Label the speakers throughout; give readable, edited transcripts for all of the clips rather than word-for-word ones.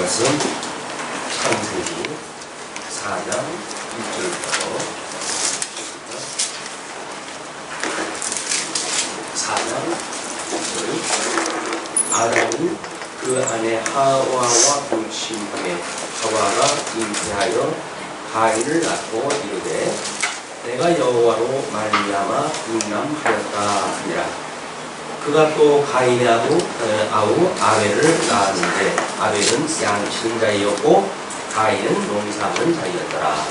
Speaker 1: 것은 창세기 4장 1절부터 4장 1절. 아담이 그 아내 하와와 동침함에 하와가 잉태하여 가인을 낳고 이르되 내가 여호와로 말미암아 잉남하였다 하니라. 그가 또 가인의 아우 아벨을 낳았는데 아벨은 양치는 자이었고 가인은 농사하는 자이었더라.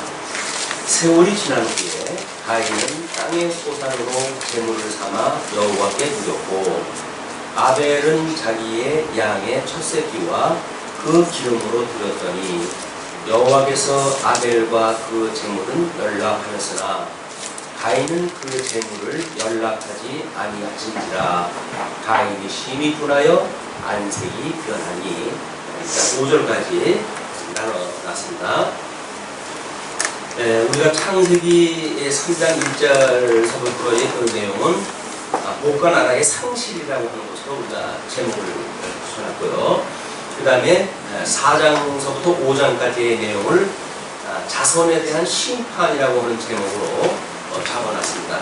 Speaker 1: 세월이 지난 후에 가인은 땅의 소산으로 제물을 삼아 여호와께 드렸고 아벨은 자기의 양의 첫 새끼와 그 기름으로 드렸더니 여호와께서 아벨과 그 제물은 연락하였으나 가인은 그 제물을 연락하지 아니하신지라. 가인이 심히 분하여 안색이 변하니. 5절까지 나눠놨습니다. 우리가 창세기 3장 1절서부터의 그 내용은 복과 나라의 상실이라고 하는 것으로 우리가 제목을 붙여놨고요. 그 다음에 4장서부터 5장까지의 내용을 자손에 대한 심판이라고 하는 제목으로 잡아놨습니다.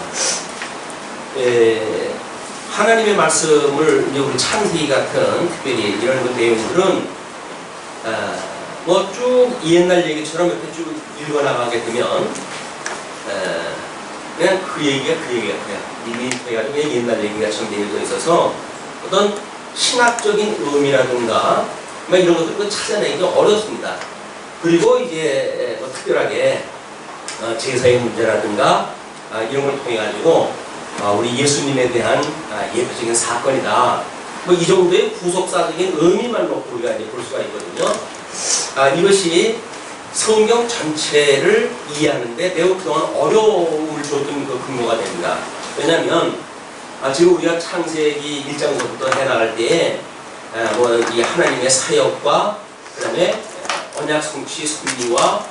Speaker 1: 하나님의 말씀을 이제 우리 창세기 같은 특별히 이런 그 내용들은 뭐 쭉 옛날 얘기처럼 이렇게 쭉 읽어나가게 되면 그냥 그 얘기가 그냥 이미 해가지고 옛날 얘기가처럼 되어 있어서 어떤 신학적인 의미라든가 막 이런 것들을 찾아내기 좀 어렵습니다. 그리고 이제 특별하게 제사의 문제라든가 이런 걸 통해 가지고 우리 예수님에 대한 예표적인 사건이다. 뭐 이 정도의 구속사적인 의미만 놓고 우리가 이제 볼 수가 있거든요. 이것이 성경 전체를 이해하는데 매우 그동안 어려움을 줬던 그 근거가 됩니다. 왜냐하면 지금 우리가 창세기 1장부터 해나갈 때에 뭐 이 하나님의 사역과 그다음에 언약 성취 섭리와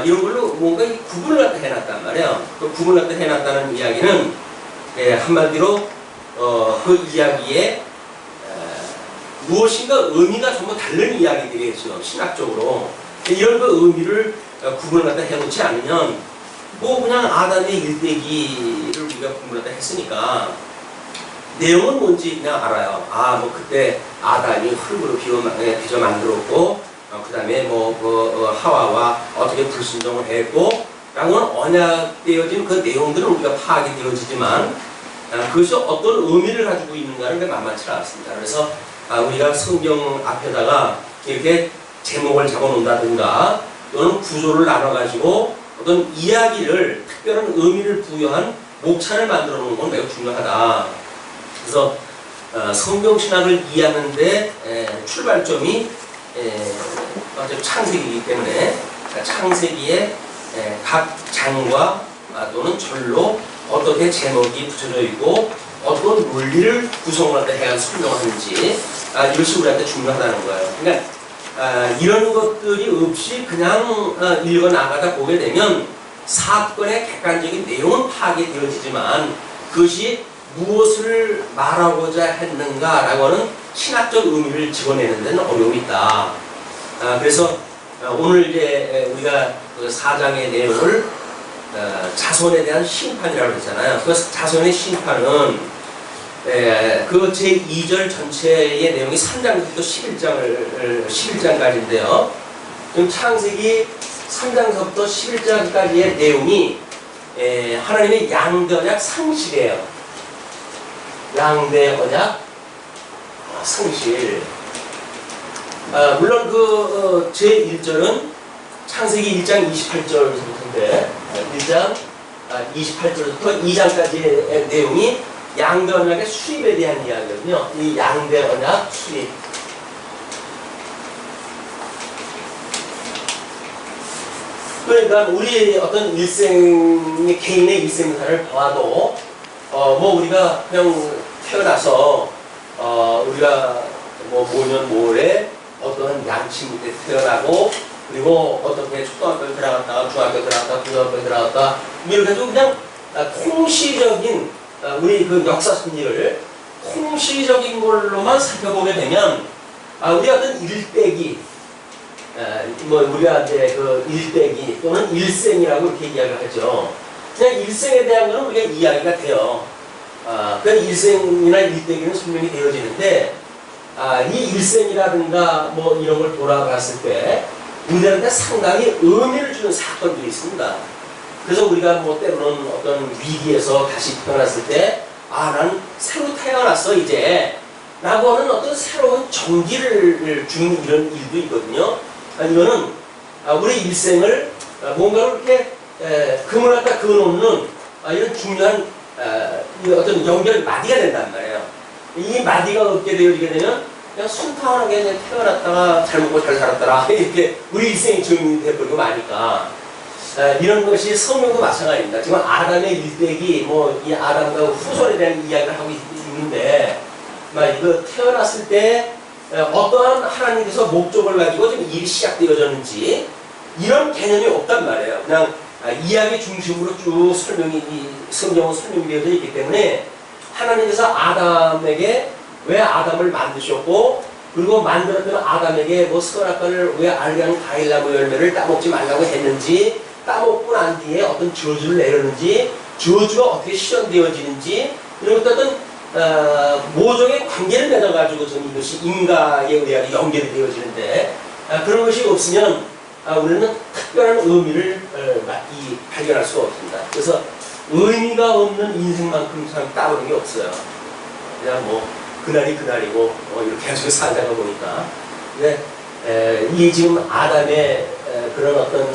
Speaker 1: 이런 걸로 뭔가 구분을 갖다 해놨단 말이에요. 그 구분을 갖다 해놨다는 이야기는 한마디로 그 이야기에 무엇인가 의미가 전부 다른 이야기들이겠죠. 신학적으로. 이런 그 의미를 구분을 갖다 해놓지 않으면 뭐 그냥 아담의 일대기를 우리가 구분을 갖다 했으니까 내용은 뭔지 그냥 알아요. 뭐 그때 아담이 흙으로 빚어 만들었고 그 다음에 하와와 어떻게 불순종을 했고 라고는 언약되어진 그 내용들은 우리가 파악이 되어지지만 그것이 어떤 의미를 가지고 있는가는 만만치 않습니다. 그래서 우리가 성경 앞에다가 이렇게 제목을 잡아놓는다든가 또는 구조를 나눠가지고 어떤 이야기를 특별한 의미를 부여한 목차를 만들어 놓는 건 매우 중요하다. 그래서 성경신학을 이해하는데 출발점이 창세기이기 때문에 창세기의 각 장과 또는 절로 어떻게 제목이 붙여져 있고 어떤 논리를 구성을 해야 설명하는지 이것이 우리한테 중요하다는 거예요. 그러니까 이런 것들이 없이 그냥 읽어 나가다 보게 되면 사건의 객관적인 내용은 파악이 되어지지만 그것이 무엇을 말하고자 했는가라고 하는 신학적 의미를 집어내는 데는 어려움이 있다. 그래서 오늘 이제 우리가 그 4장의 내용을 자손에 대한 심판이라고 했잖아요. 그 자손의 심판은 그 제2절 전체의 내용이 3장부터 11장까지인데요. 지금 창세기 3장서부터 11장까지의 내용이 하나님의 양대 언약 상실이에요. 양대 언약 상실. 물론 그 제1절은 창세기 1장 28절부터인데 1장 28절부터 2장까지의 내용이 양대 언약의 수립에 대한 이야기거든요. 이 양대 언약 수립. 그러니까 우리 어떤 개인의 일생사를 봐도 뭐 우리가 그냥 태어나서 우리가 뭐 모년 모레 어떤 양친부 때 태어나고 그리고 어떻게 초등학교 들어갔다가 중학교 들어갔다가 고등학교 들어갔다가 이렇게 해서 그냥 통시적인 우리 그 역사 섭리를 통시적인 걸로만 살펴보게 되면 우리 어떤 일대기 뭐 우리가 이제 그 일대기 또는 일생이라고 이렇게 이야기를 하죠. 그냥 일생에 대한 거는 우리가 이야기가 돼요. 그 일생이나 일대기는 설명이 되어지는데, 이 일생이라든가 뭐 이런 걸 돌아봤을 때 우리한테 상당히 의미를 주는 사건들이 있습니다. 그래서 우리가 뭐 때로는 어떤 위기에서 다시 태어났을 때, 난 새로 태어났어 이제 라고 하는 어떤 새로운 전기를 주는 이런 일도 있거든요. 이거는 우리 일생을 뭔가로 이렇게 금을 갖다 그어놓는 이런 중요한 어떤 연결 마디가 된단 말이에요. 이 마디가 없게 되어지게 되면 그냥 순탄하게 그냥 태어났다가 잘 먹고 잘 살았더라 이렇게 우리 일생이 정리가 돼버리고 마니까 이런 것이 성경도 마찬가지입니다. 지금 아담의 일대기 뭐 이 아담과 후손에 대한 이야기를 하고 있는데 이거 태어났을 때 어떠한 하나님께서 목적을 가지고 지금 일이 시작되어졌는지 이런 개념이 없단 말이에요. 그냥 이야기 중심으로 쭉 성경은 설명이 되어져 있기 때문에 하나님께서 아담에게 왜 아담을 만드셨고 그리고 만들었던 아담에게 뭐 선악과를 왜 알게 하는 과일나무 열매를 따먹지 말라고 했는지 따먹고 난 뒤에 어떤 저주를 내렸는지 저주가 어떻게 실현되어지는지 이런 어떤 모종의 관계를 맺어가지고 전 이것이 인과에 의하여 연결이 되어지는데 그런 것이 없으면 우리는 특별한 의미를 발견할 수가 없습니다. 그래서 의미가 없는 인생만큼 참 따르는 게 없어요. 그냥 뭐 그날이 그날이고 이렇게 해가지고 살다가 보니까 근데 이 지금 아담의 그런 어떤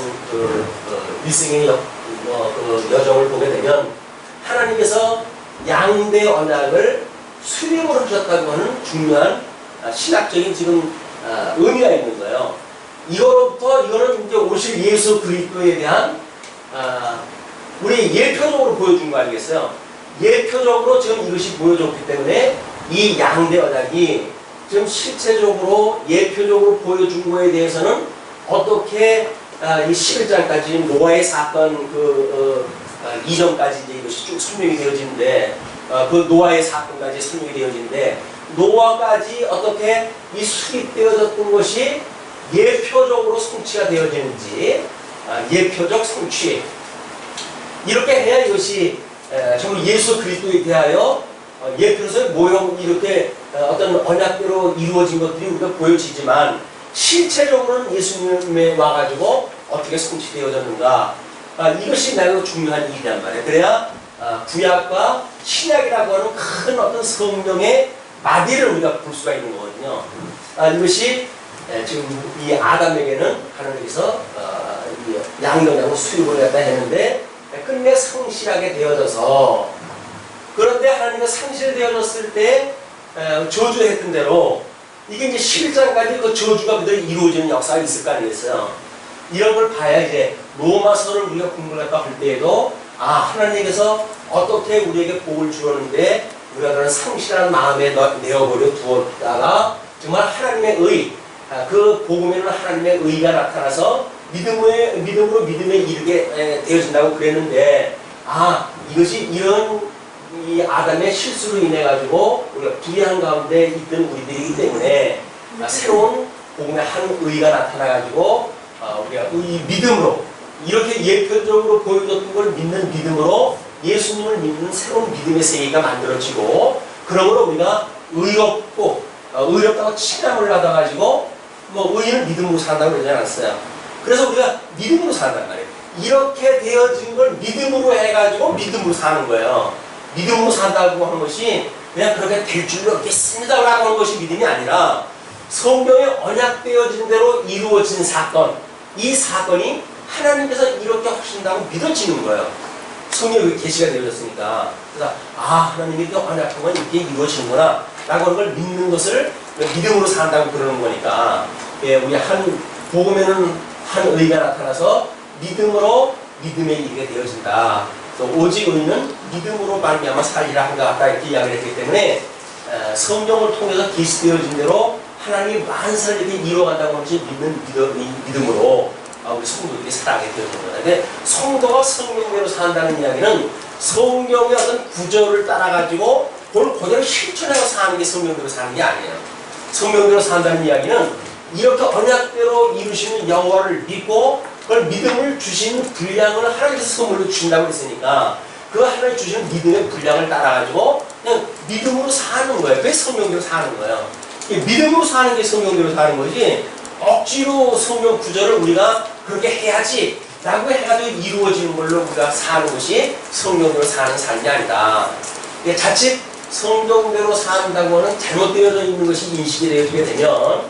Speaker 1: 일생의 그 여정을 보게 되면 하나님께서 양대 언약을 수립을 하셨다고 하는 중요한 신학적인 지금 의미가 있는 거예요. 이거로부터 이거는 이제 오실 예수 그리스도에 대한 우리 예표적으로 보여준 거 아니겠어요? 예표적으로 지금 이것이 보여줬기 때문에 이 양대 언약이 지금 실체적으로 예표적으로 보여준 거에 대해서는 어떻게 이 11장까지 노아의 사건 이전까지 이제 이것이 쭉 설명이 되어지는데 그 노아의 사건까지 설명이 되어지는데 노아까지 어떻게 이 수립되어졌던 것이 예표적으로 성취가 되어지는지 예표적 성취 이렇게 해야 이것이 정말 예수 그리스도에 대하여 예표에서 모형 이렇게 어떤 언약대로 이루어진 것들이 우리가 보여지지만 실체적으로는 예수님에 와가지고 어떻게 성취되어졌는가 이것이 매우 중요한 일이란 말이에요. 그래야 구약과 신약이라고 하는 큰 어떤 성령의 마디를 우리가 볼 수가 있는 거거든요. 이것이 지금 이 아담에게는 하나님께서 양육하고 수육을 갖다 했는데 끝내 성실하게 되어져서 그런데 하나님께서 성실되어졌을 때 저주했던 대로 이게 이제 11장까지 그 저주가 그대로 이루어지는 역사가 있을 거 아니겠어요. 이런 걸 봐야 이제 로마서를 우리가 공부를 할 때에도 하나님께서 어떻게 우리에게 복을 주었는데 우리가 그런 성실한 마음에 내어버려 두었다가 정말 하나님의 의 그 복음에는 하나님의 의가 나타나서 믿음으로 믿음에 이르게 되어진다고 그랬는데 이것이 이런 이 아담의 실수로 인해 가지고 우리가 불의한 가운데 있던 우리들이기 때문에 새로운 복음의 한 의가 나타나 가지고 우리가 이 믿음으로 이렇게 예표적으로 보여줬던 걸 믿는 믿음으로 예수님을 믿는 새로운 믿음의 세계가 만들어지고 그러므로 우리가 의롭다고 칭함을 받아가지고 뭐 의인은 믿음으로 산다고 그러지 않았어요. 그래서 우리가 믿음으로 산단 말이에요. 이렇게 되어진 걸 믿음으로 해가지고 믿음으로 사는 거예요. 믿음으로 산다고 하는 것이 그냥 그렇게 될 줄로 믿습니다라고 하는 것이 믿음이 아니라 성경에 언약되어진 대로 이루어진 사건, 이 사건이 하나님께서 이렇게 하신다고 믿어지는 거예요. 성경에 계시가 되어졌으니까. 그래서 하나님이 이렇게 언약한 건 이렇게 이루어지는구나 라고 하는 걸 믿는 것을 믿음으로 산다고 그러는 거니까 우리 복음에는 한 의가 나타나서 믿음으로 믿음에 이르게 되어진다. 오직 의는 믿음으로 말미암아 살리라 한가 같다 이렇게 이야기를 했기 때문에 성경을 통해서 계시되어진 대로 하나님이 만사를 이렇게 이루어간다고 하는 것이 믿음으로 우리 성도들이 살아가게 되어진 거다. 근데 성도가 성경대로 산다는 이야기는 성경의 어떤 구절을 따라가지고 그걸 그대로 실천해서 사는 게 성경대로 사는 게 아니에요. 성경대로 산다는 이야기는 이렇게 언약대로 이루시는 여호와를 믿고 그걸 믿음을 주신 분량을 하나님께서 선물로 주신다고 했으니까 그 하나님 주시는 믿음의 분량을 따라가지고 그냥 믿음으로 사는 거예요. 그게 성경대로 사는 거예요. 믿음으로 사는 게 성경대로 사는 거지 억지로 성경 구절을 우리가 그렇게 해야지 라고 해가지고 이루어지는 걸로 우리가 사는 것이 성경대로 사는 삶이 아니다. 자칫 성경대로 산다고 하는 잘못되어져 있는 것이 인식이 되어지게 되면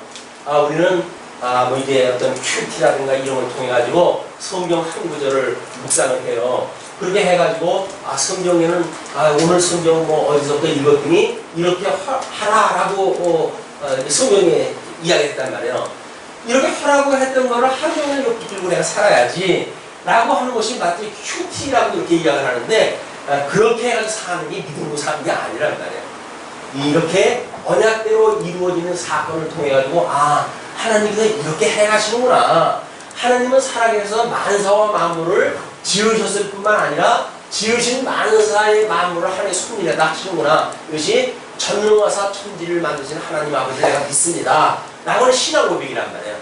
Speaker 1: 우리는 뭐 이제 어떤 큐티라든가 이런 걸 통해 가지고 성경 한 구절을 묵상을 해요. 그렇게 해가지고 성경에는 오늘 성경 뭐 어디서부터 읽었더니 이렇게 하라라고 성경에 이야기했단 말이에요. 이렇게 하라고 했던 거를 하루 종일 이거 붙들고 내가 살아야지 라고 하는 것이 마치 큐티라고 이렇게 이야기를 하는데 그렇게 해가지고 사는 게 믿음으로 사는 게 아니란 말이에요. 이렇게 언약대로 이루어지는 사건을 통해 가지고 하나님께서 이렇게 행하시는구나. 하나님은 살아계셔서 만사와 만물을 지으셨을 뿐만 아니라 지으신 만사의 만물을 하나님의 손일에다 하시는구나. 이것이 전능하사 천지를 만드신 하나님 아버지를 내가 믿습니다. 라고는 신앙 고백이란 말이에요.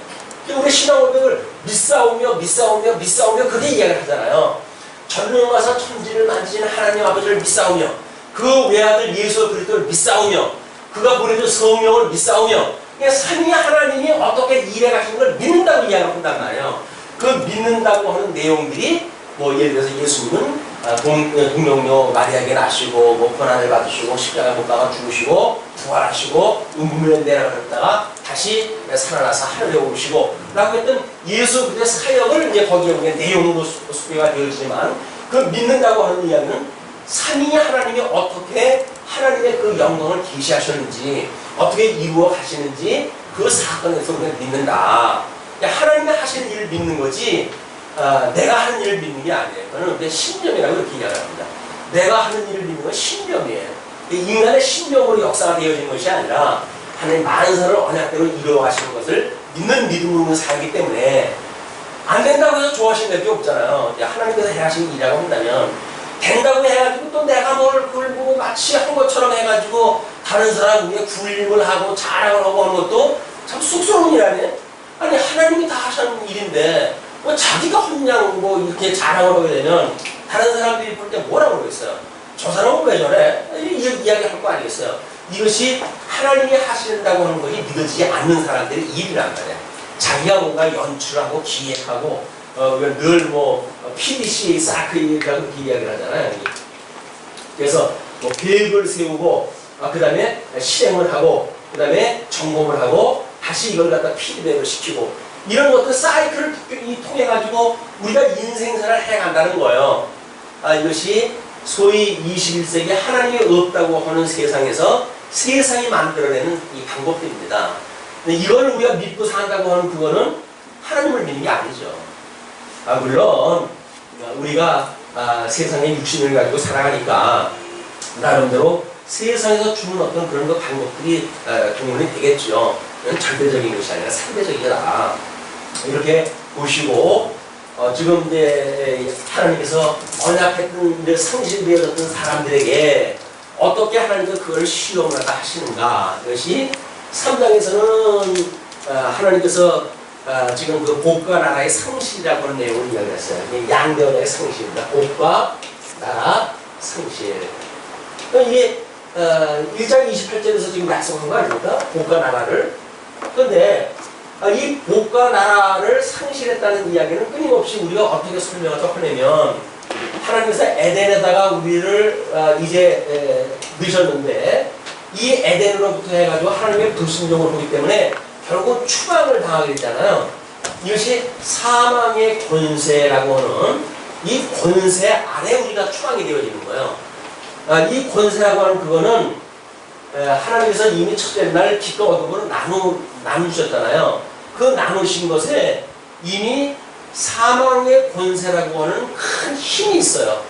Speaker 1: 우리 신앙 고백을 믿사오며 그렇게 이야기를 하잖아요. 전능하사 천지를 만드신 하나님 아버지를 믿사오며 그 외아들 예수 그리스도를 믿사오며 그가 보내준 성령을 믿사오며 삼위 하나님이 어떻게 일해 가시는 걸 믿는다고 이야기를 한단 말이에요. 그 믿는다고 하는 내용들이 뭐 예를 들어서 예수님은 동정녀 마리아에게 나시고 뭐 고난을 받으시고 십자가에 못 박아 죽으시고 부활하시고 음부에 내려갔다가 다시 살아나서 하늘에 오시고 라고 했던 예수 그리스도의 사역을 이제 거기에 보면 내용으로 소개가 되어지지만 그 믿는다고 하는 이야기는 삼위 하나님이 어떻게 하나님의 그 영광을 계시하셨는지 어떻게 이루어 가시는지 그 사건에서 우리가 믿는다. 하나님이 하시는 일을 믿는 거지 내가 하는 일을 믿는 게 아니에요. 그거는 내 신념이라고 이렇게 이야기합니다. 내가 하는 일을 믿는 건 신념이에요. 인간의 신념으로 역사가 되어진 것이 아니라 하나님 만사를 언약대로 이루어 가시는 것을 믿는 믿음으로 살기 때문에 안 된다고 해서 좋아하시는 게 없잖아요. 하나님께서 해하신 일이라고 한다면 된다고 해가지고 또 내가 뭘 그걸 보고 마치 한 것처럼 해가지고 다른 사람 위에 굴림을 하고 자랑을 하고 하는 것도 참 쑥스러운 일 아니에요? 아니 하나님이 다 하시는 일인데 뭐 자기가 그냥 뭐 이렇게 자랑을 하게 되면 다른 사람들이 볼 때 뭐라고 그러겠어요? 저 사람은 왜 저래? 이야기할 거 아니겠어요? 이것이 하나님이 하신다고 하는 것이 믿어지지 않는 사람들의 일이란 말이에요. 자기가 뭔가 연출하고 기획하고 늘 뭐 PDCA 사크라고 그렇게 이야기를 하잖아요. 그래서 뭐 계획을 세우고 그 다음에 실행을 하고 그 다음에 점검을 하고 다시 이걸 갖다 피드백을 시키고 이런 것들 사이클을 통해 가지고 우리가 인생사를 해간다는 거예요. 이것이 소위 21세기 하나님이 없다고 하는 세상에서 세상이 만들어내는 이 방법들입니다. 근데 이걸 우리가 믿고 산다고 하는 그거는 하나님을 믿는 게 아니죠. 물론 우리가 세상에 육신을 가지고 살아가니까 나름대로 세상에서 주는 어떤 그런 방법들이 동원이 되겠죠. 절대적인 것이 아니라 상대적이다. 이렇게 보시고 지금 이제 하나님께서 언약했던 이제 성실되어졌던 사람들에게 어떻게 하나님께서 그걸 시험을 하시는가. 이것이 3장에서는 하나님께서 지금 그 복과 나라의 성실이라고 하는 내용을 이야기했어요. 양대언약의 성실입니다. 복과 나라 성실. 이게 1장 28절에서 지금 약속한 거 아닙니까? 복과 나라를. 그런데 이 복과 나라를 상실했다는 이야기는 끊임없이 우리가 어떻게 설명을 하냐면 하나님께서 에덴에다가 우리를 이제 넣으셨는데 이 에덴으로부터 해가지고 하나님의 불순종을 하기 때문에 결국 추방을 당하게 됐잖아요. 이것이 사망의 권세라고 하는 이 권세 아래 우리가 추방이 되어지는 거예요. 이 권세라고 하는 그거는 하나님께서 이미 첫째 날 빛과 어둠을 나누셨잖아요. 그 나누신 것에 이미 사망의 권세라고 하는 큰 힘이 있어요.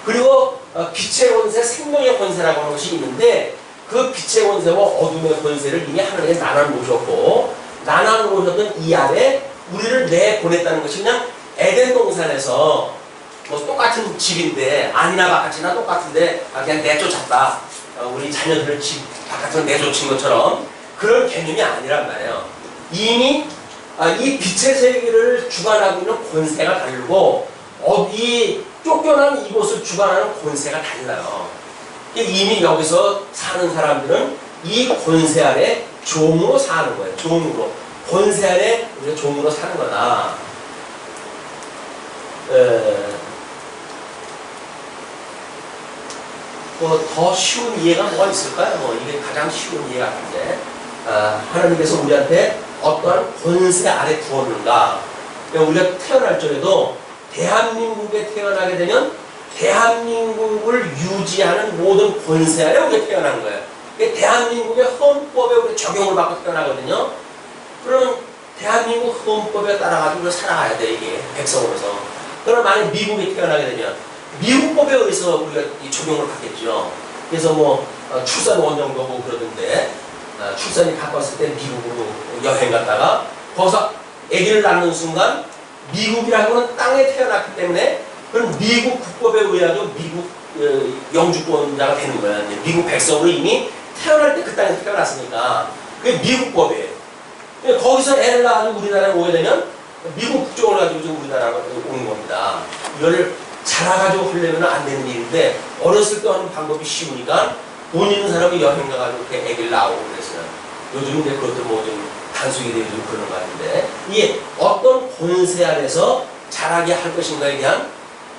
Speaker 1: 그리고 빛의 권세, 생명의 권세라고 하는 것이 있는데 그 빛의 권세와 어둠의 권세를 이미 하나님께 나눠놓으셨고 나눠놓으셨던 이 안에 우리를 내보냈다는 것이 그냥 에덴 동산에서 뭐 똑같은 집인데 안이나 바깥이나 똑같은데 그냥 내쫓았다. 우리 자녀들을 집 바깥으로 내쫓은 것처럼 그런 개념이 아니란 말이에요. 이미 이 빛의 세계를 주관하고 있는 권세가 다르고 이 쫓겨난 이곳을 주관하는 권세가 달라요. 이미 여기서 사는 사람들은 이 권세 안에 종으로 사는 거예요. 종으로. 권세 안에 우리가 종으로 사는 거다. 더 쉬운 이해가 뭐가 있을까요? 이게 가장 쉬운 이해 같은데, 하나님께서 우리한테 어떠한 권세 아래 두었는가. 그러니까 우리가 태어날 적에도 대한민국에 태어나게 되면 대한민국을 유지하는 모든 권세 아래 우리가 태어난 거예요. 대한민국의 헌법에 우리 적용을 받고 태어나거든요. 그러면 대한민국 헌법에 따라가지고 우리가 살아가야 돼, 이게 백성으로서. 그럼 만약 미국에 태어나게 되면 미국법에 의해서 우리가 이 적용을 받겠죠. 그래서 뭐 출산 원정도고 그러던데, 출산이 가까웠을 때 미국으로 여행 갔다가 거기서 아기를 낳는 순간 미국이라고는 땅에 태어났기 때문에 그럼 미국 국법에 의하여 미국 영주권자가 되는 거야. 미국 백성으로 이미 태어날 때 그 땅에서 태어났으니까 그게 미국법이에요. 거기서 애를 낳아서 우리나라에 오게 되면 미국 국적을 가지고 좀 우리나라로 오는 겁니다. 이거를 자라가지고 하려면 안 되는 일인데 어렸을 때 하는 방법이 쉬우니까 돈 있는 사람이 여행 가가지고 이렇게 애기를 낳고 그랬어요. 요즘은 이제 그것도 뭐 좀 단속이 되고 좀 그런 거 같은데, 이게 어떤 권세 안에서 자라게 할 것인가에 대한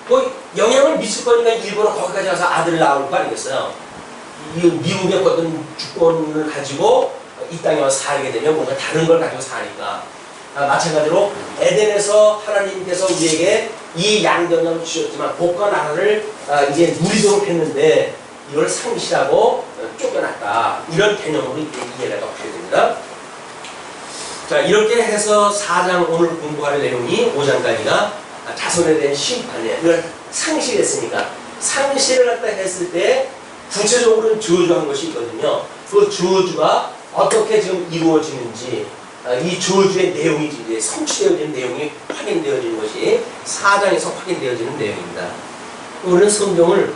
Speaker 1: 뭐 영향을 미칠 거니까 일부러 거기까지 가서 아들을 낳을 거 아니겠어요? 이 미국의 어떤 주권을 가지고 이 땅에 와서 살게 되면 뭔가 다른 걸 가지고 사니까. 마찬가지로 에덴에서 하나님께서 우리에게 이 양견을 주셨지만 복과 나라를 이제 누리도록 했는데 이걸 상실하고 쫓겨났다. 이런 개념으로 이해가 하게 됩니다. 자, 이렇게 해서 4장 오늘 공부할 내용이 5장까지가 자손에 대한 심판이에요. 이걸 상실했으니까 상실을 갖다 했을 때 구체적으로는 저주한 것이 있거든요. 그 저주가 어떻게 지금 이루어지는지, 이 저주의 내용이 이제 성취되어지는 내용이 확인되어지는 것이 4장에서 확인되어지는 내용입니다. 우리는 성경을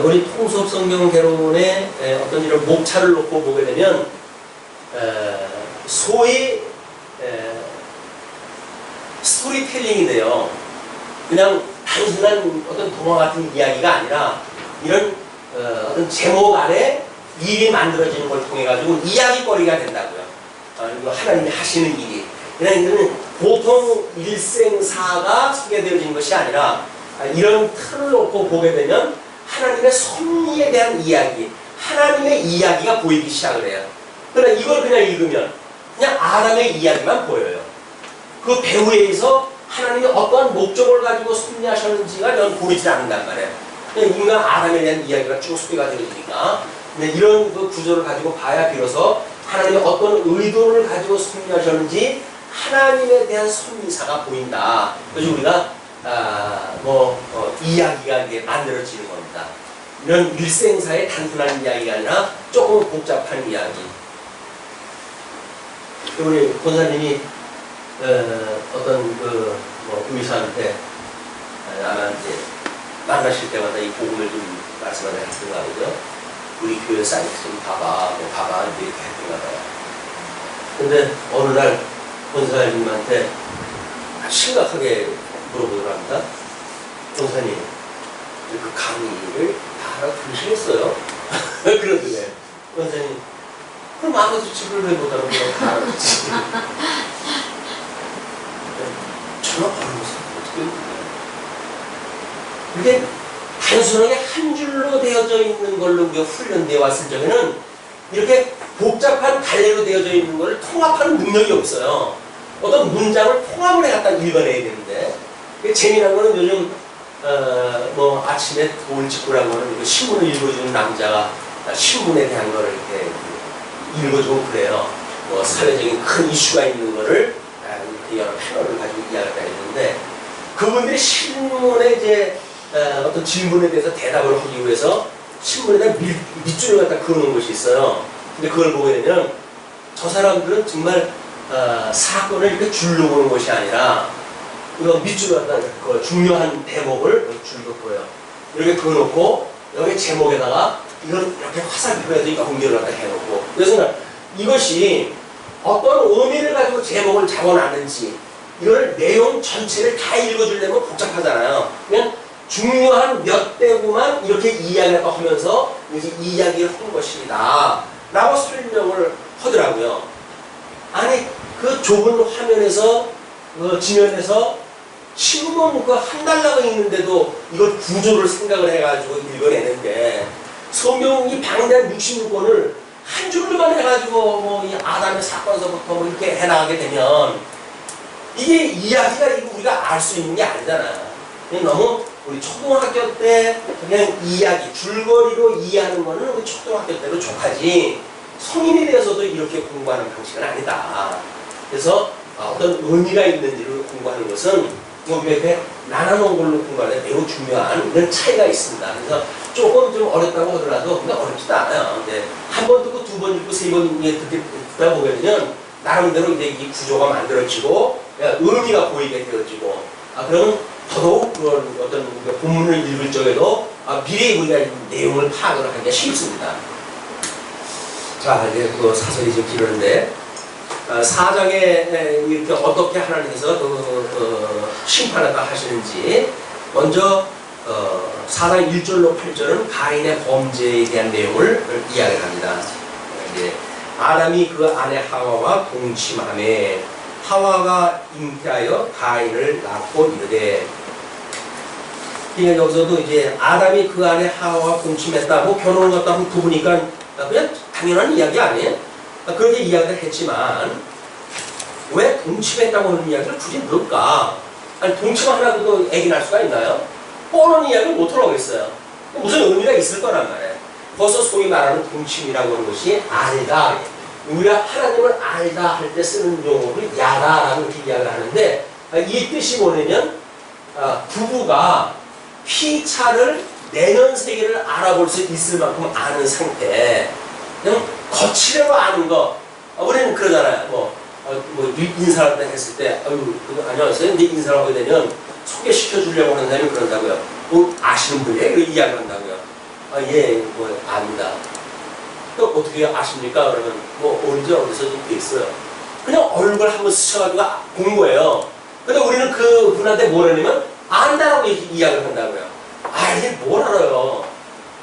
Speaker 1: 우리 통속 성경 개론의 어떤 이런 목차를 놓고 보게 되면 소위 스토리텔링인데요. 그냥 단순한 어떤 동화 같은 이야기가 아니라 이런 어떤 제목 아래 일이 만들어지는 걸 통해 가지고 이야기거리가 된다고요. 이거 하나님이 하시는 일이. 그냥 이거는 보통 일생사가 소개되어지는 것이 아니라 이런 틀을 놓고 보게 되면 하나님의 섭리에 대한 이야기, 하나님의 이야기가 보이기 시작을 해요. 그러나 이걸 그냥 읽으면 그냥 아담의 이야기만 보여요. 그 배후에 의해서 하나님이 어떠한 목적을 가지고 섭리하셨는지가 전 보이지 않는단 말이에요. 그냥 인간 아담에 대한 이야기가 쭉 소개가 되어지니까 이런 그 구조를 가지고 봐야 비로소 하나님이 어떤 의도를 가지고 섭리하셨는지 하나님에 대한 섭리사가 보인다. 그래서 우리가 이야기가 이게 만들어지는 겁니다. 이런 일생사의 단순한 이야기가 아니라 조금 복잡한 이야기. 우리 권사님이 어떤 의사한테 아마 이제 만나실 때마다 이 복음을 좀 말씀을 했던 거 아니죠? 우리 교회 사이트 좀 봐봐, 이렇게 했던가 봐요. 근데 어느 날 권사님한테 심각하게 물어보더랍니다. 권사님, 그 강의를 다 알아들으시겠어요? 그러더래. 권사님, 그럼 아무도 집을 해보다는 그냥 다 알아듣지. 전혀 어려워서 어떻게 그게 단순하게 한 줄로 되어져 있는 걸로 우리가 훈련되어 왔을 적에는 이렇게 복잡한 갈래로 되어져 있는 걸 통합하는 능력이 없어요. 어떤 문장을 통합을 해갖다 읽어내야 되는데, 재미난 거는 요즘 아침에 돌직구라고 하는 신문을 읽어주는 남자가 신문에 대한 거를 이렇게 읽어주고 그래요. 사회적인 큰 이슈가 있는 거를 이렇게 여러 패널을 가지고 이야기를 했는데, 그분들이 신문에 이제 어떤 질문에 대해서 대답을 하기 위해서 신문에다 밑줄을 갖다 그어놓은 것이 있어요. 근데 그걸 보게 되면 저 사람들은 정말 사건을 이렇게 줄로 보는 것이 아니라 이거 밑줄을 갖다 그 중요한 대목을 줄로 보여요. 이렇게 그어놓고 여기 제목에다가 이걸 이렇게 화살표로 해서 연결을 갖다 해놓고, 그래서 이것이 어떤 의미를 가지고 제목을 잡아놨는지 이걸 내용 전체를 다 읽어주려면 복잡하잖아요. 그냥 중요한 몇 대구만 이렇게 이야기를 하면서 이제 이야기를 한 것이다 라고 설명을 하더라고요. 아니 그 좁은 화면에서 지면에서 신문 그 한 달러가 있는데도 이걸 구조를 생각을 해가지고 읽어내는데 성경이 방대한 66권을 한 줄로만 해가지고 뭐 이 아담의 사건서부터 뭐 이렇게 해나가게 되면 이게 이야기가 우리가 알 수 있는 게 아니잖아요. 너무 우리 초등학교 때 그냥 이야기 줄거리로 이해하는 거는 우리 초등학교 때로 족하지 성인이 되어서도 이렇게 공부하는 방식은 아니다. 그래서 어떤 의미가 있는지를 공부하는 것은 이렇게 나눠놓은 걸로 공부하는 데 매우 중요한 그런 차이가 있습니다. 그래서 조금 좀 어렵다고 하더라도 그냥 어렵지도 않아요. 근데 한 번 듣고 두 번 읽고 세 번 듣다 보게 되면 나름대로 이제 이 구조가 만들어지고 의미가 보이게 되어지고 그러면 더더욱 그런 어떤 본문을 읽을 적에도 미래의 우리가 내용을 파악을 하기가 쉽습니다. 자 이제 그 사설이 좀 길었는데 4장에 이렇게 어떻게 하나님께서 심판하다 하시는지 먼저 4장 1절로 8절은 가인의 범죄에 대한 내용을 이야기를 합니다. 이제 아담이 그 아내 하와와 동침하매 하와가 잉태하여 가인을 낳고 이르되 그러니까 여기서도 이제 아담이 그 아내 하와와 동침했다고 결혼을 갖다 하고 보니까 그냥 당연한 이야기 아니에요? 그렇게 이야기를 했지만 왜 동침했다고 하는 이야기를 굳이 넣을까? 아니 동침 하나도 애기 낳을 수가 있나요? 뻔한 이야기를 못 하겠어요. 무슨 의미가 있을 거란 말이에요. 벌써 소위 말하는 동침이라고 하는 것이 알다. 우리가 하나님을 알다 할 때 쓰는 용어를 야다라고 이렇게 이야기를 하는데 이 뜻이 뭐냐면 부부가 피차를 내년 세계를 알아볼 수 있을 만큼 아는 상태. 그냥 거치려고 아는 거. 우리는 그러잖아요. 뭐 인사를 했을 때, 안녕하세요. 근데 인사를 하게 되면 소개시켜 주려고 하는 사람이 그런다고요. 아시는 분이에요? 이렇게 이야기를 한다고요. 예, 압니다. 또 어떻게 아십니까? 그러면 언제 어디서 좀 뵀어요. 그냥 얼굴 한번 스쳐가지고 본 거예요. 근데 우리는 그 분한테 뭐라냐면 안다라고 이야기를 한다고요. 이게 뭘 알아요.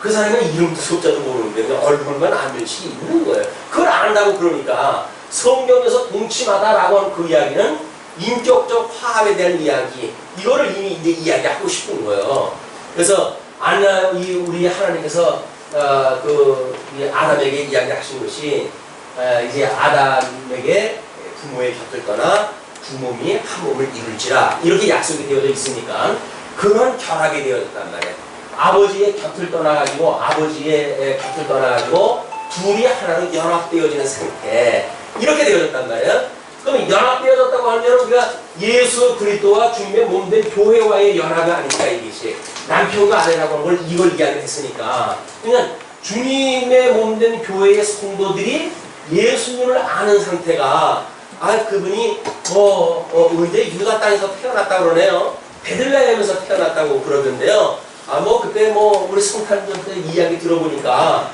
Speaker 1: 그 사람의 이름도 숫자도 모르는데 그냥 얼굴만 알면시 있는 거예요. 그걸 안다고 그러니까 성경에서 동침하다라고 하는 그 이야기는 인격적 화합에 대한 이야기, 이거를 이미 이제 이야기하고 싶은 거예요. 그래서 우리 하나님께서 아담에게 이야기하신 것이 이제 아담에게 부모의 곁을 떠나 두 몸이 한 몸을 이룰지라 이렇게 약속이 되어져 있으니까 그런 결합이 되어졌단 말이에요. 아버지의 곁을 떠나가지고 둘이 하나로 연합되어지는 상태 이렇게 되어졌단 말이에요. 그럼 연합되어졌다고 하면 우리가 예수 그리스도와 주님의 몸된 교회와의 연합이 아닙니까? 이것이 남편과 아내라고 하는 걸 이걸 이야기했으니까 그냥 주님의 몸된 교회의 성도들이 예수님을 아는 상태가 그분이 이제 유다 땅에서 태어났다고 그러네요. 베들레헴에서 태어났다고 그러던데요. 그때 우리 성탄절 때 이야기 들어보니까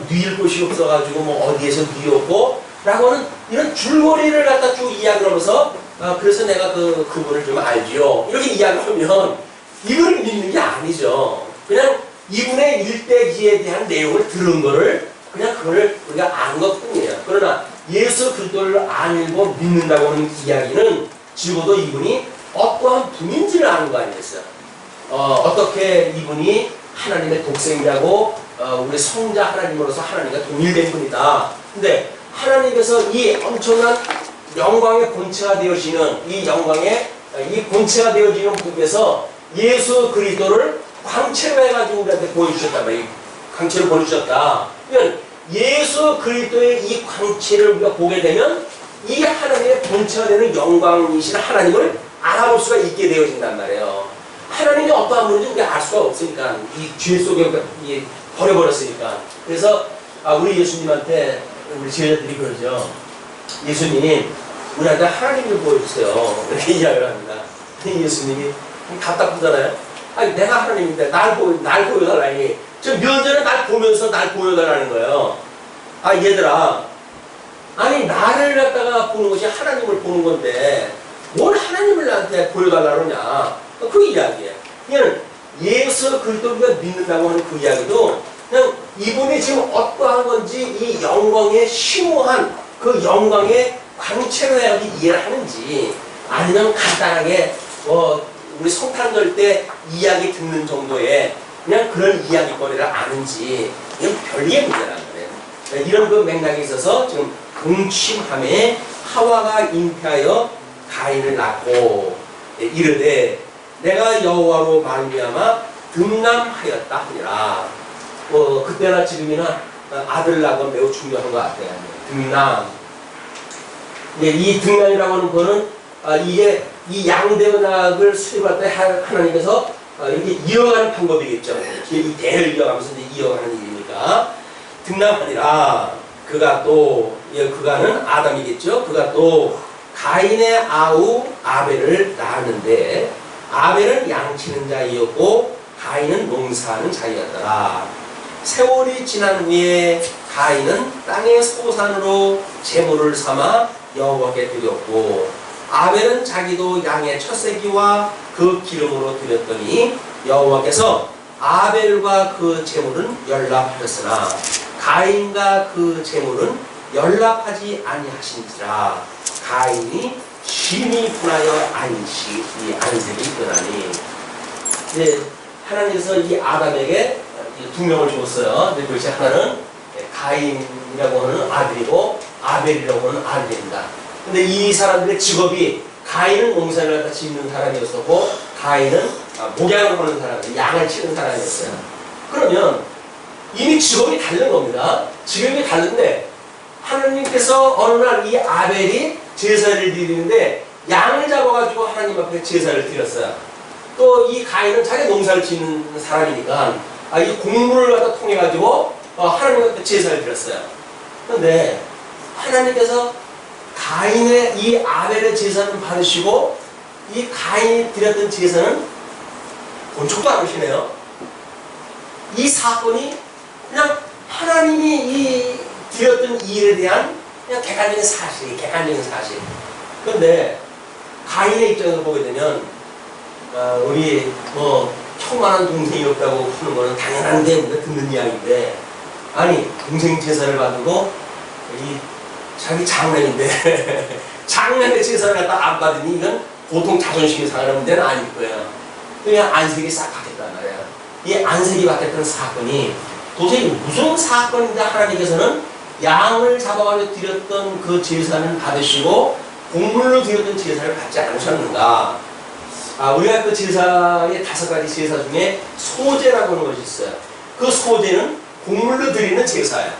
Speaker 1: 누일 곳이 없어가지고 어디에서 누였고 라고 하는 이런 줄거리를 갖다 쭉 이야기를 하면서 그래서 내가 그분을 좀 알지요. 이렇게 이야기하면 이걸 믿는 게 아니죠. 그냥 이분의 일대기에 대한 내용을 들은 거를 그냥 그걸 우리가 아는 것 뿐이에요. 그러나 예수 그리스도를 알고 믿는다고 하는 이야기는 적어도 이분이 어떠한 분인지를 아는 거 아니겠어요? 어떻게 이분이 하나님의 독생이라고 우리 성자 하나님으로서 하나님과 동일된 분이다. 근데 하나님께서 이 엄청난 영광의 본체가 되어지는 이 본체가 되어지는 분께서 예수 그리스도를 광채로 해가지고 우리한테 보여주셨단 말이에요. 광채를 보여주셨다. 그러면 예수 그리스도의 이 광채를 우리가 보게 되면 이 하나님의 본체가 되는 영광이신 하나님을 알아볼 수가 있게 되어진단 말이에요. 하나님이 어떠한 분인지 우리가 알 수가 없으니까 이 죄 속에 버려버렸으니까. 그래서 우리 예수님한테 우리 제자들이 그러죠. 예수님 우리한테 하나님을 보여주세요. 이렇게 이야기를 합니다. 예수님이 답답하잖아요. 내가 하나님인데 날 보여달라니. 저 면전에 날 보면서 날 보여달라는 거예요. 얘들아 아니 나를 갖다가 보는 것이 하나님을 보는 건데 뭘 하나님을 나한테 보여달라고 그러냐. 그 이야기예요. 그냥 예수 그리스도를 믿는다고 하는 그 이야기도 그냥 이분이 지금 어떠한 건지 이 영광의 심오한 그 영광의 광채로 해야지 이해를 하는지 아니면 간단하게 우리 성탄절 때 이야기 듣는 정도의 그냥 그런 이야기거리를 아는지 이건 별개의 문제라는 거예요. 이런 그 맥락에 있어서 지금 동침함에 하와가 잉태하여 가인을 낳고 이르되 내가 여호와로 말미암아 등남하였다 하니라. 그때나 지금이나 아들 낳은 매우 중요한 것 같아요. 등남. 이 등남이라고 하는 거는 이게 이 양대은학을 수립할 때 하나님께서 이렇게 이어가는 방법이겠죠. 이 대를 이어가면서 이제 이어가는 일이니까 등남하니라. 그가 또 그가는 아담이겠죠. 그가 또 가인의 아우 아벨을 낳았는데 아벨은 양치는 자이었고 가인은 농사하는 자이었더라. 세월이 지난 후에 가인은 땅의 소산으로 제물을 삼아 여호와께 드렸고 아벨은 자기도 양의 첫새끼와 그 기름으로 드렸더니 여호와께서 아벨과 그 제물은 연락하셨으나 가인과 그 제물은 연락하지 아니하신지라. 가인이 심히 분하여 이 안색이 떠나니. 이제 하나님께서 이 아담에게 두 명을 줬어요. 근데 그것이 하나는 가인이라고 하는 아들이고 아벨이라고 하는 아들입니다. 근데 이 사람들의 직업이 가인은 농사를 갖다 짓는 사람이었었고 가인은 목양을 하는 사람이었어요. 양을 치는 사람이었어요. 그러면 이미 직업이 다른 겁니다. 직업이 다른데 하나님께서 어느 날 이 아벨이 제사를 드리는데 양을 잡아가지고 하나님 앞에 제사를 드렸어요. 또 이 가인은 자기 농사를 짓는 사람이니까 이 공물을 갖다 통해가지고 하나님 앞에 제사를 드렸어요. 그런데 하나님께서 가인의 이 아벨의 제사는 받으시고 이 가인이 드렸던 제사는 본 척도 안 하시네요. 이 사건이 그냥 하나님이 이 드렸던 일에 대한 그냥 객관적인 사실. 그런데 가인의 입장에서 보게 되면 우리 형만한 동생이 없다고 하는 거는 당연한데 우리가 듣는 이야기인데 아니 동생 제사를 받고 이 자기 장남인데 장남의 제사를 갖다 안 받으니 이건 보통 자존심이 상하는 문제는 아닐 거예요. 그냥 안색이 싹 바뀌었단 말이야. 이 안색이 바뀌었던 사건이 도대체 무슨 사건인데 하나님께서는 양을 잡아가지고 드렸던 그 제사는 받으시고 곡물로 드렸던 제사를 받지 않으셨는가. 우리가 그 제사의 5가지 제사 중에 소제라고 하는 것이 있어요. 그 소제는 곡물로 드리는 제사예요.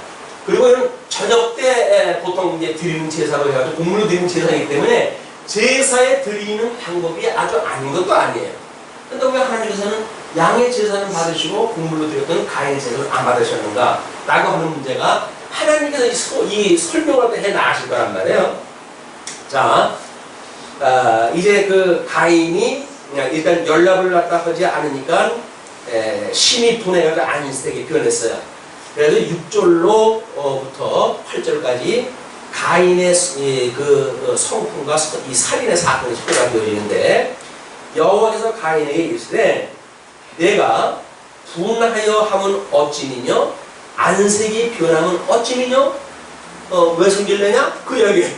Speaker 1: 그리고 이런 저녁 때 보통 이제 드리는 제사로 해가지고 곡물로 드리는 제사이기 때문에 제사에 드리는 방법이 아주 아닌 것도 아니에요. 근데 왜 하나님께서는 양의 제사는 받으시고 곡물로 드렸던 가인의 제사를 안 받으셨는가? 라고 하는 문제가 하나님께서 이 설명을 해 나가실 거란 말이에요. 자, 이제 그 가인이 일단 연락을 갖다 하지 않으니까 심히 분해가 안색이 변했어요. 그래서 6절로부터 8절까지 가인의 그 성품과 이 살인의 사건이 소개가 되어지는데 여호와께서 가인에게 이르시되 내가 분하여 함은 어찌니뇨 안색이 변하면 어찌니뇨 왜 성질내냐? 그 이야기예요.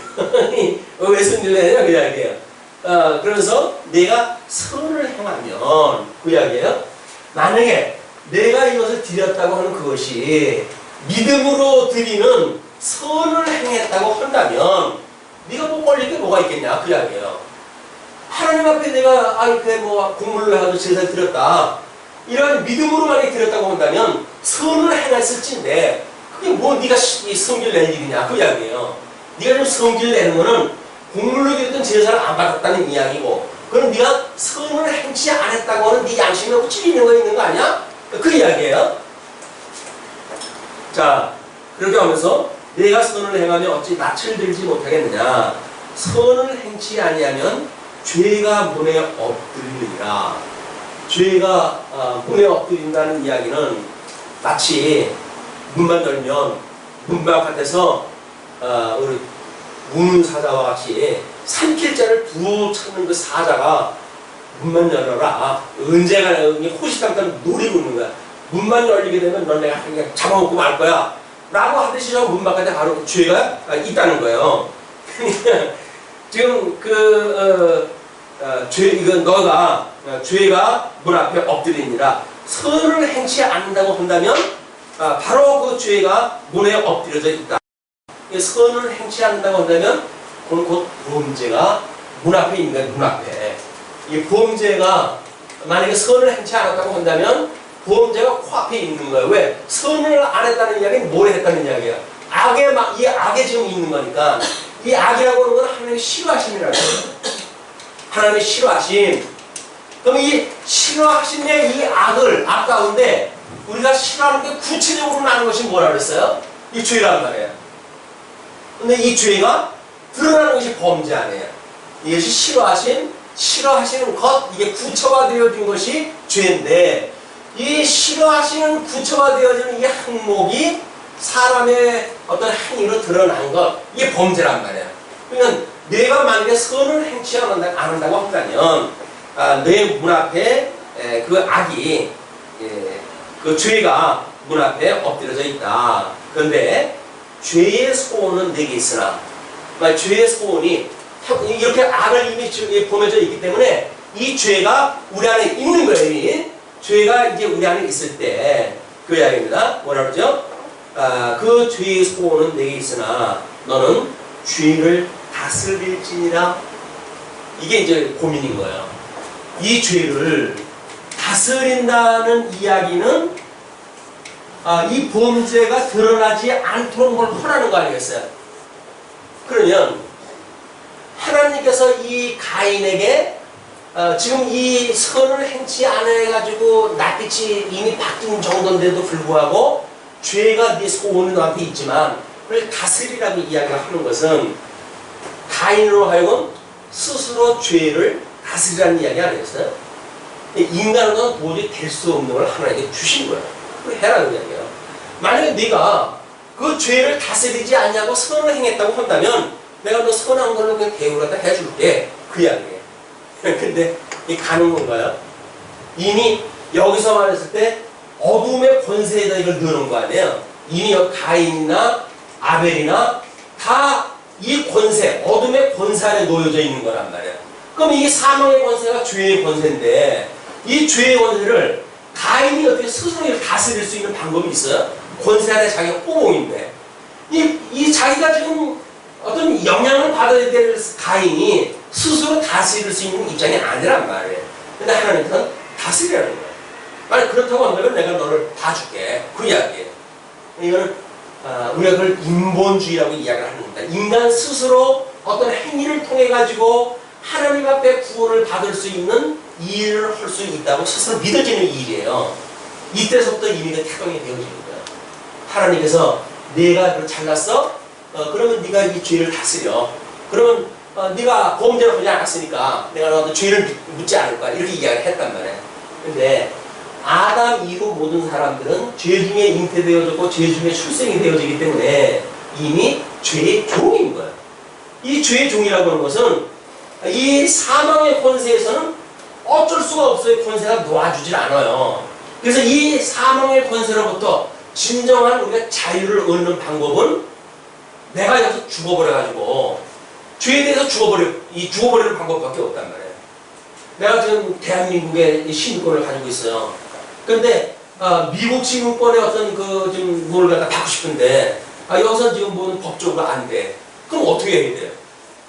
Speaker 1: 왜 성질내냐? 그 이야기예요. 그래서 내가 선을 행하면 그 이야기예요. 만약에 내가 이것을 드렸다고 하는 그것이 믿음으로 드리는 선을 행했다고 한다면 네가 뭐 걸릴 게 뭐가 있겠냐? 그 이야기예요. 하나님 앞에 내가 곡물을 하고 제사를 드렸다. 이런 믿음으로 만약에 드렸다고 한다면 선을 행했을진데 그게 뭐 네가 성질 낼 일이냐? 그 이야기예요. 네가 좀 성질 내는 거는 곡물로 드렸던 제사를 안 받았다는 이야기고 그럼 네가 선을 행치 않았다고 하는 네 양심에 찔리는 거 있는 거 아니야? 그 이야기예요. 자, 그렇게 하면서 내가 선을 행하면 어찌 낯을 들지 못하겠느냐? 선을 행치 아니하면 죄가 문에 엎드리느니라. 죄가 문에 엎드린다는 이야기는 마치 문만 열면 문밖 앞에서 우리 문사자와 같이 산길자를 부찾는 그 사자가 문만 열어라. 언제가 호시탐탐 노리고 있는 거야. 문만 열리게 되면 넌 내가 그냥 잡아먹고 말 거야. 라고 하듯이 저 문 바깥에 바로 죄가 있다는 거예요. 지금 이건 너가 죄가 문 앞에 엎드리니라. 선을 행치 않는다고 한다면 바로 그 죄가 문에 엎드려져 있다. 선을 행치 않는다고 한다면 그건 곧 범죄가 문 앞에 있는 거야. 문 앞에. 이 범죄가 만약에 선을 행치 않았다고 한다면 범죄가 코앞에 있는 거예요. 왜? 선을 안 했다는 이야기는 뭘 했다는 이야기야. 이 악에 지금 있는 거니까. 이 악이라고 하는 건 하나님의 싫어하심이라는 거예요. 하나님의 싫어하심. 그럼 이 싫어하심의 이 악 가운데 우리가 싫어하는 게 구체적으로 나는 것이 뭐라 그랬어요? 이 죄란 말이에요. 근데 이 죄가 드러나는 것이 범죄 아니에요. 이것이 싫어하시는 것, 이게 구체화되어진 것이 죄인데, 이 싫어하시는 구체화되어지는 이 항목이 사람의 어떤 행위로 드러난 것, 이게 범죄란 말이에요. 그러니까 내가 만약에 선을 행치 안 한다고 한다면 내 문 앞에 그 악이 그 죄가 문 앞에 엎드려져 있다. 그런데 죄의 소원은 내게 있으나, 죄의 소원이 이렇게 악을 이미 범해져 있기 때문에 이 죄가 우리 안에 있는 거예요. 이미 죄가 이제 우리 안에 있을 때 그 이야기입니다. 뭐라 그러죠? 그 죄의 소원은 내게 있으나 너는 죄를 다스릴지니라. 이게 이제 고민인 거예요. 이 죄를 다스린다는 이야기는 이 범죄가 드러나지 않도록 뭘 하라는 거 아니겠어요? 그러면 하나님께서 이 가인에게 지금 이 선을 행치 안 해가지고 낯빛이 이미 바뀐 정도인데도 불구하고 죄가 네 소원이 너한테 있지만 그걸 다스리라고 이야기를 하는 것은 가인으로 하여금 스스로 죄를 다스리라는 이야기 아니겠어요? 인간은 도저히 될 수 없는 걸 하나님께 주신 거예요. 그걸 해라는 이야기예요. 만약에 네가 그 죄를 다스리지 않냐고 선을 행했다고 한다면 내가 너 선한 걸로 그냥 대우를 갖다 해줄게. 그 이야기예요. 근데 이 가는 건가요? 이미 여기서 말했을 때 어둠의 권세에다 이걸 넣는 거 아니에요? 이미 가인이나 아벨이나 다 이 권세, 어둠의 권세 안에 놓여져 있는 거란 말이에요. 그럼 이게 사망의 권세가 죄의 권세인데 이 죄의 권세를 가인이 어떻게 스스로 다스릴 수 있는 방법이 있어요? 권세 안에 자기가 호봉인데 이 자기가 지금 어떤 영향을 받아야 될 가인이 스스로 다스릴 수 있는 입장이 아니란 말이에요. 근데 하나님께서는 다스리라는 거예요. 만약 그렇다고 한다면 내가 너를 봐줄게. 그 이야기예요. 이거는 우리가 그걸 인본주의라고 이야기를 하는 겁니다. 인간 스스로 어떤 행위를 통해 가지고 하나님 앞에 구원을 받을 수 있는 일을 할 수 있다고 스스로 믿어지는 일이에요. 이때서부터 이미 태동이 되어지는 거예요. 하나님께서 내가 그걸 잘났어? 그러면 네가 이 죄를 다스려. 그러면 네가 범죄를 하지 않았으니까 내가 너한테 죄를 묻지 않을 거야. 이렇게 이야기를 했단 말이에요. 근데 아담 이후 모든 사람들은 죄 중에 잉태되어졌고 죄 중에 출생이 되어지기 때문에 이미 죄의 종인 거예요. 이 죄의 종이라고 하는 것은 이 사망의 권세에서는 어쩔 수가 없어요. 권세가 놓아주질 않아요. 그래서 이 사망의 권세로부터 진정한 우리가 자유를 얻는 방법은 내가 여기서 죽어버려가지고 죄에 대해서 죽어버리는 방법밖에 없단 말이에요. 내가 지금 대한민국의 시민권을 가지고 있어요. 그런데 미국 시민권의 어떤 좀 뭘 갖다 받고 싶은데 여기서 지금 뭐 법적으로 안 돼. 그럼 어떻게 해야 돼요?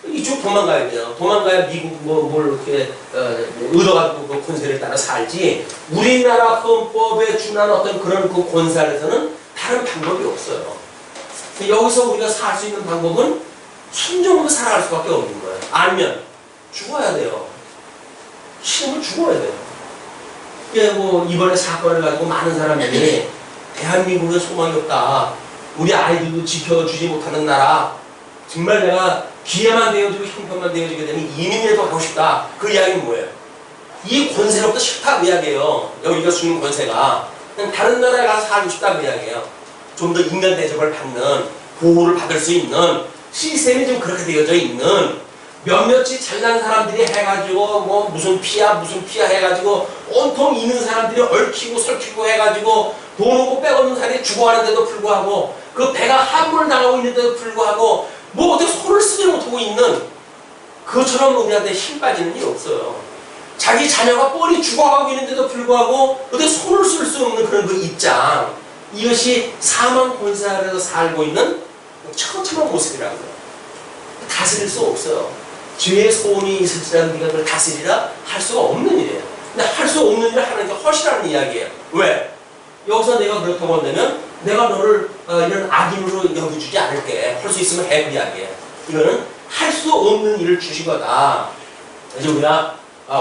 Speaker 1: 이쪽 도망가야 돼요. 도망가야 미국 뭘 이렇게 얻어가지고 그 권세를 따라 살지. 우리나라 헌법에 준한 어떤 그런 그 권세 안에서는 다른 방법이 없어요. 여기서 우리가 살 수 있는 방법은 순종으로 살아갈 수밖에 없는 거예요. 아니면 죽어야 돼요. 싫으면 죽어야 돼요. 이번에 사건을 가지고 많은 사람들이 대한민국에 소망이 없다. 우리 아이들도 지켜주지 못하는 나라. 정말 내가 기회만 되어지고 형편만 되어지게 되면 이민이라도 하고 싶다. 그 이야기는 뭐예요? 이 권세로부터 싫다 그 이야기예요. 여기가 주는 권세가. 그냥 다른 나라에 가서 살고 싶다 그 이야기예요. 좀 더 인간 대접을 받는 보호를 받을 수 있는 시스템이 좀 그렇게 되어져 있는 몇몇이 잘난 사람들이 해가지고 뭐 무슨 피야 해가지고 온통 있는 사람들이 얽히고 설키고 해가지고 돈 없고 백 없는 사람이 죽어가는데도 불구하고 그 배가 함몰 당하고 있는데도 불구하고 뭐 어떻게 손을 쓰지 못하고 있는 그것처럼 우리한테 힘 빠지는 일이 없어요. 자기 자녀가 뻔히 죽어가고 있는데도 불구하고 어떻게 손을 쓸 수 없는 그런 그 입장, 이것이 사망 권세 아래서 살고 있는 처참한 모습이라고요. 다스릴 수 없어요. 죄의 소원이 있을지라도 네가 그걸 다스리라 할 수가 없는 일이에요. 근데 할 수 없는 일을 하는 게 허시라는 이야기예요. 왜? 여기서 내가 그렇다고 한다면 내가 너를 이런 악인으로 여겨주지 않을게. 할 수 있으면 해, 그 이야기예요. 이거는 할 수 없는 일을 주신 거다. 이제 우리가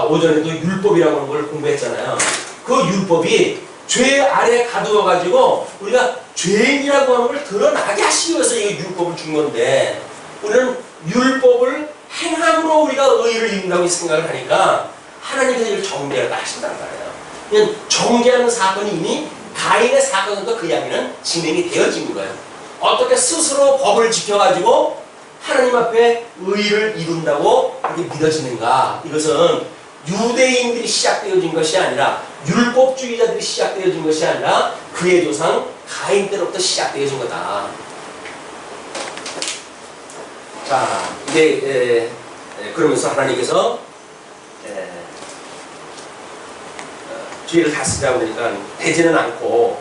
Speaker 1: 오전에도 율법이라고 하는 걸 공부했잖아요. 그 율법이 죄 아래 가두어가지고 우리가 죄인이라고 하는 걸 드러나게 하시기 위해서 이 율법을 준 건데, 우리는 율법을 행함으로 우리가 의의를 이룬다고 생각을 하니까 하나님께서 이걸 정죄하다 하신다는 말이에요. 그냥 정죄하는 사건이 이미 가인의 사건과 그 이야기는 진행이 되어진 거예요. 어떻게 스스로 법을 지켜가지고 하나님 앞에 의의를 이룬다고 그렇게 믿어지는가? 이것은 유대인들이 시작되어진 것이 아니라, 율법주의자들이 시작되어진 것이 아니라 그의 조상 가인 때로부터 시작되어진 거다. 자, 이제 그러면서 하나님께서 죄를 다스리라고 그러니까 되지는 않고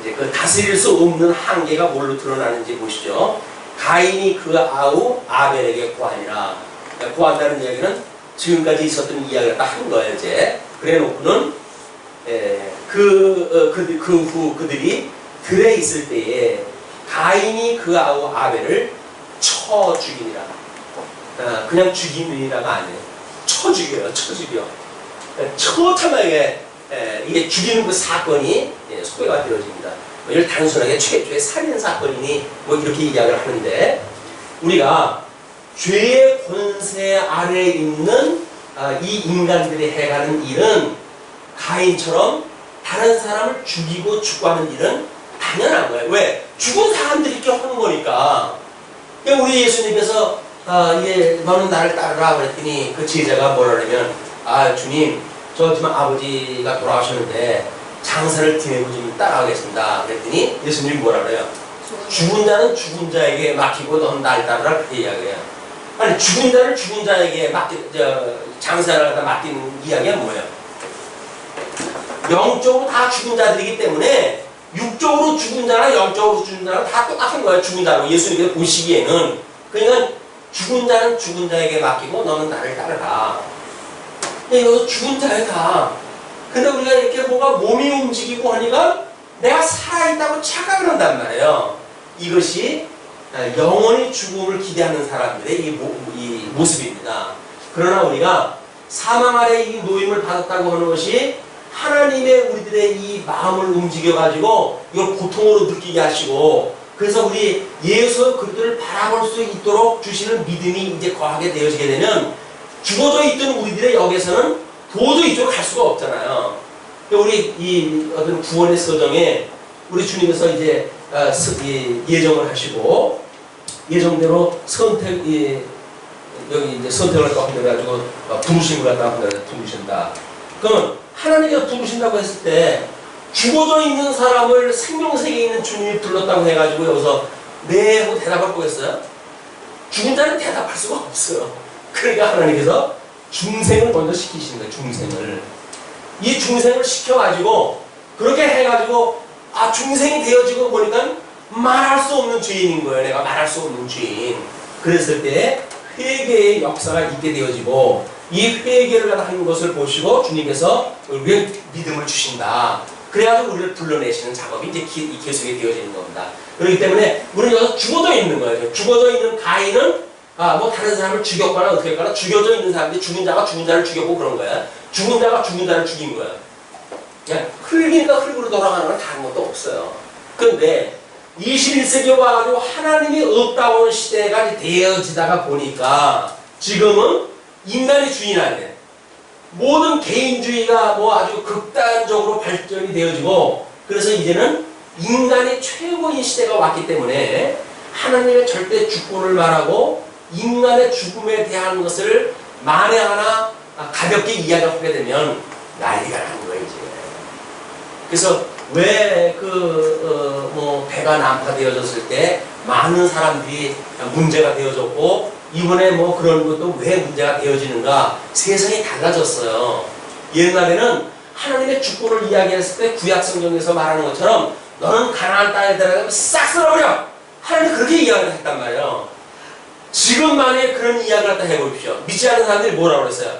Speaker 1: 이제 그 다스릴 수 없는 한계가 뭘로 드러나는지 보시죠. 가인이 그 아우 아벨에게 구하니라. 구한다는 이야기는 지금까지 있었던 이야기를 딱 한 거예요. 이제 그래 놓고는 그 후 그들이 들에 있을 때에 가인이 그 아우 아벨을 쳐 죽이니라. 그냥 죽이느니라가 아니에요. 쳐 죽여요. 쳐 죽여. 처참하게 이게 죽이는 그 사건이 소개가 되어집니다. 이걸 단순하게 최초의 살인 사건이니 뭐 이렇게 이야기를 하는데, 우리가 죄의 권세 아래에 있는 이 인간들이 해가는 일은 가인처럼 다른 사람을 죽이고 축구하는 일은 당연한 거예요. 왜? 죽은 사람들이 이렇게 하는 거니까. 우리 예수님께서 너는 나를 따르라 그랬더니 그 제자가 뭐라 그러면, 주님, 저 지금 아버지가 돌아가셨는데 장사를 지내고 좀 따라가겠습니다. 그랬더니 예수님이 뭐라 그래요? 죽은 자는 죽은 자에게 맡기고 넌 날 따르라, 그렇게 이야기해요. 아니, 죽은 자를 죽은 자에게 장사를 하다 맡기는 이야기가 뭐예요? 영적으로 다 죽은 자들이기 때문에 육적으로 죽은 자나 영적으로 죽은 자나 다 똑같은 거예요. 죽은 자로 예수님께서 보시기에는. 그러니까 죽은 자는 죽은 자에게 맡기고 너는 나를 따르라. 여기서 죽은 자이다. 근데 우리가 이렇게 뭐가 몸이 움직이고 하니까 내가 살아있다고 착각을 한단 말이에요. 이것이 영원히 죽음을 기대하는 사람들의 이 모습입니다. 그러나 우리가 사망 아래 이 노임을 받았다고 하는 것이 하나님의 우리들의 이 마음을 움직여가지고 이걸 고통으로 느끼게 하시고, 그래서 우리 예수 그리스도를 바라볼 수 있도록 주시는 믿음이 이제 거하게 되어지게 되면, 죽어져 있던 우리들의 역에서는 도저히 이쪽으로 갈 수가 없잖아요. 우리 이 어떤 구원의 서정에 우리 주님께서 이제 예정을 하시고 예정대로 여기 이제 선택을 또 한다고 해가지고 부르신 것 같다 한다 부르신다. 그러면 하나님께서 부르신다고 했을 때 죽어져 있는 사람을 생명세계에 있는 주님이 불렀다고 해가지고 여기서 네 하고 대답할 거겠어요? 죽은 자는 대답할 수가 없어요. 그러니까 하나님께서 중생을 먼저 시키시는 거예요. 중생을. 이 중생을 시켜가지고 그렇게 해가지고 중생이 되어지고 보니까 말할 수 없는 죄인인 거예요. 내가 말할 수 없는 죄인. 그랬을 때 회개의 역사가 있게 되어지고, 이 회개를 하는 것을 보시고 주님께서 우리에게 믿음을 주신다. 그래가지고 우리를 불러내시는 작업이 이제 계속이 되어지는 겁니다. 그렇기 때문에 우리는 여기서 죽어져 있는 거예요. 죽어져 있는 가인은 뭐 다른 사람을 죽였거나 어떻게 했거나, 죽여져 있는 사람들이 죽은 자가 죽은 자를 죽였고 그런 거야. 죽은 자가 죽은 자를 죽인 거야. 그냥 흙이니까 흙으로 돌아가는 건 다른 것도 없어요. 그런데 21세기에 와가지고 하나님이 없다고 하는 시대가 되어지다가 보니까 지금은 인간의 주인 아니에요. 모든 개인주의가 뭐 아주 극단적으로 발전이 되어지고, 그래서 이제는 인간이 최고인 시대가 왔기 때문에 하나님의 절대 주권을 말하고 인간의 죽음에 대한 것을 만에 하나 가볍게 이야기하게 되면 난리가 나는 거예요, 이제. 그래서 왜 배가 난파되어졌을 때 많은 사람들이 문제가 되어졌고 이번에 뭐 그런 것도 왜 문제가 되어지는가? 세상이 달라졌어요. 옛날에는 하나님의 주권을 이야기했을 때 구약 성경에서 말하는 것처럼 너는 가나안 땅에 들어가면 싹 쓸어버려! 하나님이 그렇게 이야기를 했단 말이에요. 지금 만약에 그런 이야기를 갖다 해보십시오. 믿지 않는 사람들이 뭐라고 그랬어요?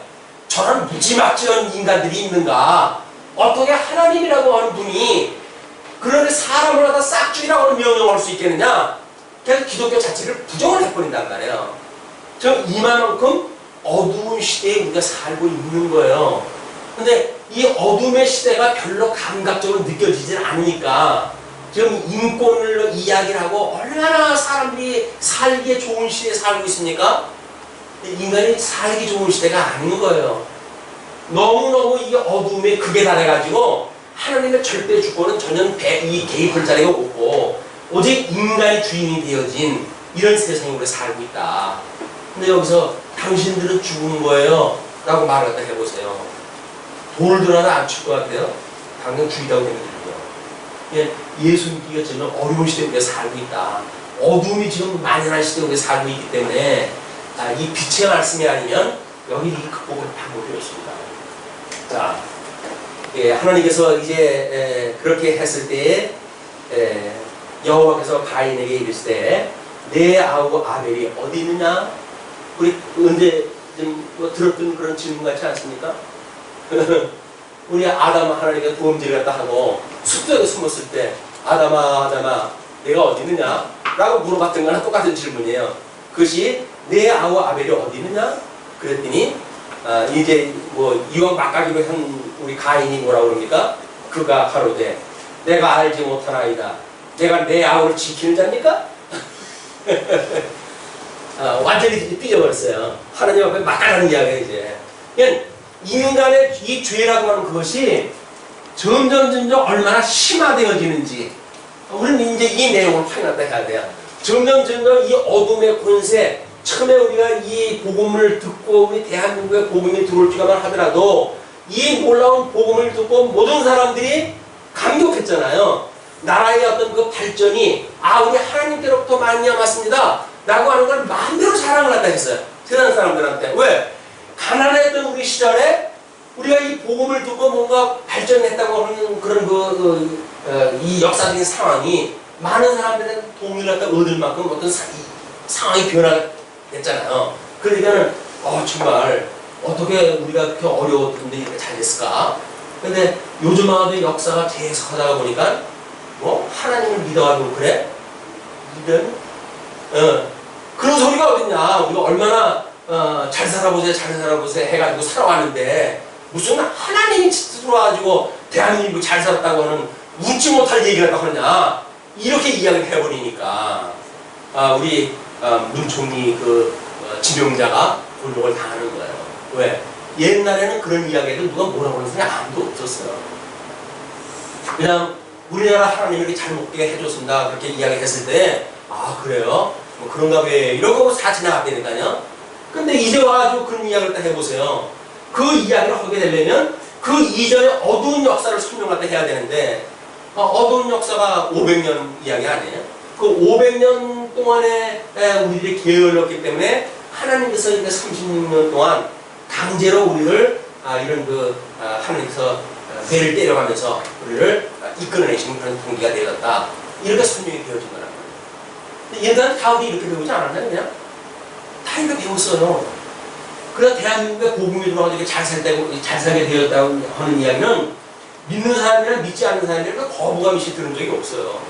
Speaker 1: 저런 무지막지한 인간들이 있는가? 어떻게 하나님이라고 하는 분이 그런데 사람을 갖다 싹 죽이라고 하는 명령을 할 수 있겠느냐? 그래서 기독교 자체를 부정을 해버린단 말이에요. 저 이만큼 어두운 시대에 우리가 살고 있는 거예요. 근데 이 어둠의 시대가 별로 감각적으로 느껴지질 않으니까 지금 인권을 이야기를 하고 얼마나 사람들이 살기에 좋은 시대에 살고 있습니까? 인간이 살기 좋은 시대가 아닌 거예요. 너무너무 이 어둠의 극에 달해가지고 하나님의 절대 주권은 전혀 개입할 자리가 없고 오직 인간이 주인이 되어진 이런 세상에 우리가 살고 있다. 근데 여기서 당신들은 죽은 거예요 라고 말을 갖다 해보세요. 돌 들어도 안 칠 것 같아요? 당장 죽이다고 생각해요. 예수 믿기가 저는 어려운 시대에 우리가 살고 있다. 어둠이 지금 만연한 시대에 우리가 살고 있기 때문에 이 빛의 말씀이 아니면 여기 이 극복을 방법이 없습니다. 자, 하나님께서 이제 그렇게 했을 때에 여호와께서 가인에게 이르시되 내 아우 아벨이 어디 있느냐? 우리 언제 좀 들었던 그런 질문 같지 않습니까? 우리 아담 하나님께서 도움질을 갖다 하고 숲속에 숨었을 때 아담아 내가 어디 있느냐? 라고 물어봤던 거랑 똑같은 질문이에요. 그것이 내 아우 아벨이 어디 있느냐? 그랬더니 이제 뭐 이왕 막가기로 한 우리 가인이 뭐라고 그럽니까? 그가 가로되 내가 알지 못하나이다. 내가 내 아우를 지키는 자입니까? 완전히 삐져버렸어요. 하나님 앞에 막가라는 이야기예요, 이제. 그냥 인간의 이 죄라고 하는 그것이 점점 얼마나 심화되어지는지 우리는 이제 이 내용을 확인한다 해야 돼요. 점점 이 어둠의 권세, 처음에 우리가 이 복음을 듣고 우리 대한민국에 복음이 들어올지만 하더라도 이 놀라운 복음을 듣고 모든 사람들이 감격했잖아요. 나라의 어떤 그 발전이 우리 하나님께로부터 말미암았습니다 라고 하는 걸 마음대로 자랑을 한다 했어요. 세상 사람들한테. 왜? 가난했던 우리 시절에 우리가 이 복음을 듣고 뭔가 발전했다고 하는 그런 이 역사적인 상황이 많은 사람들의 동의를 갖다 얻을 만큼 어떤 상황이 변화됐잖아요. 그러니까는 정말 어떻게 우리가 그렇게 어려웠는데 이렇게 잘 됐을까? 근데 요즘 와도 역사가 계속하다 보니까 뭐 하나님을 믿어가지고 그래? 이런 그런 소리가 어딨냐? 우리가 얼마나 잘 살아보세요 해가지고 살아왔는데 무슨 하나님이 들어와가지고 대한민국 잘 살았다고 하는 웃지 못할 얘기를 하고 하느냐? 이렇게 이야기를 해버리니까 우리 문총리 지명자가 곤욕을 당하는 거예요. 왜? 옛날에는 그런 이야기에도 누가 뭐라고 하는 사람이 아무도 없었어요. 그냥 우리나라 하나님이 이렇게 잘 먹게 해줬습니다. 그렇게 이야기했을 때 그래요? 뭐 그런가 봐. 이러고 다 지나갔다니까요. 근데 이제 와가지고 그런 이야기를 딱 해보세요. 그 이야기를 하게 되려면 그 이전의 어두운 역사를 설명할 때 해야 되는데 어두운 역사가 500년 이야기 아니에요? 그 500년 동안에 우리들이 게을렀기 때문에 하나님께서 이렇게 36년 동안 강제로 우리를 하나님께서 배를 때려가면서 우리를 이끌어내시는 그런 동기가 되었다. 이렇게 설명이 되어진 거란 말이에요. 옛날에 다 우리 이렇게 배우지 않았나요? 그냥? 다 이렇게 배웠어요. 그래서 대한민국에 복음이 들어와서 잘 살게 되었다고 하는 이야기는 믿는 사람이나 믿지 않는 사람이나 거부감 없이 들은 적이 없어요.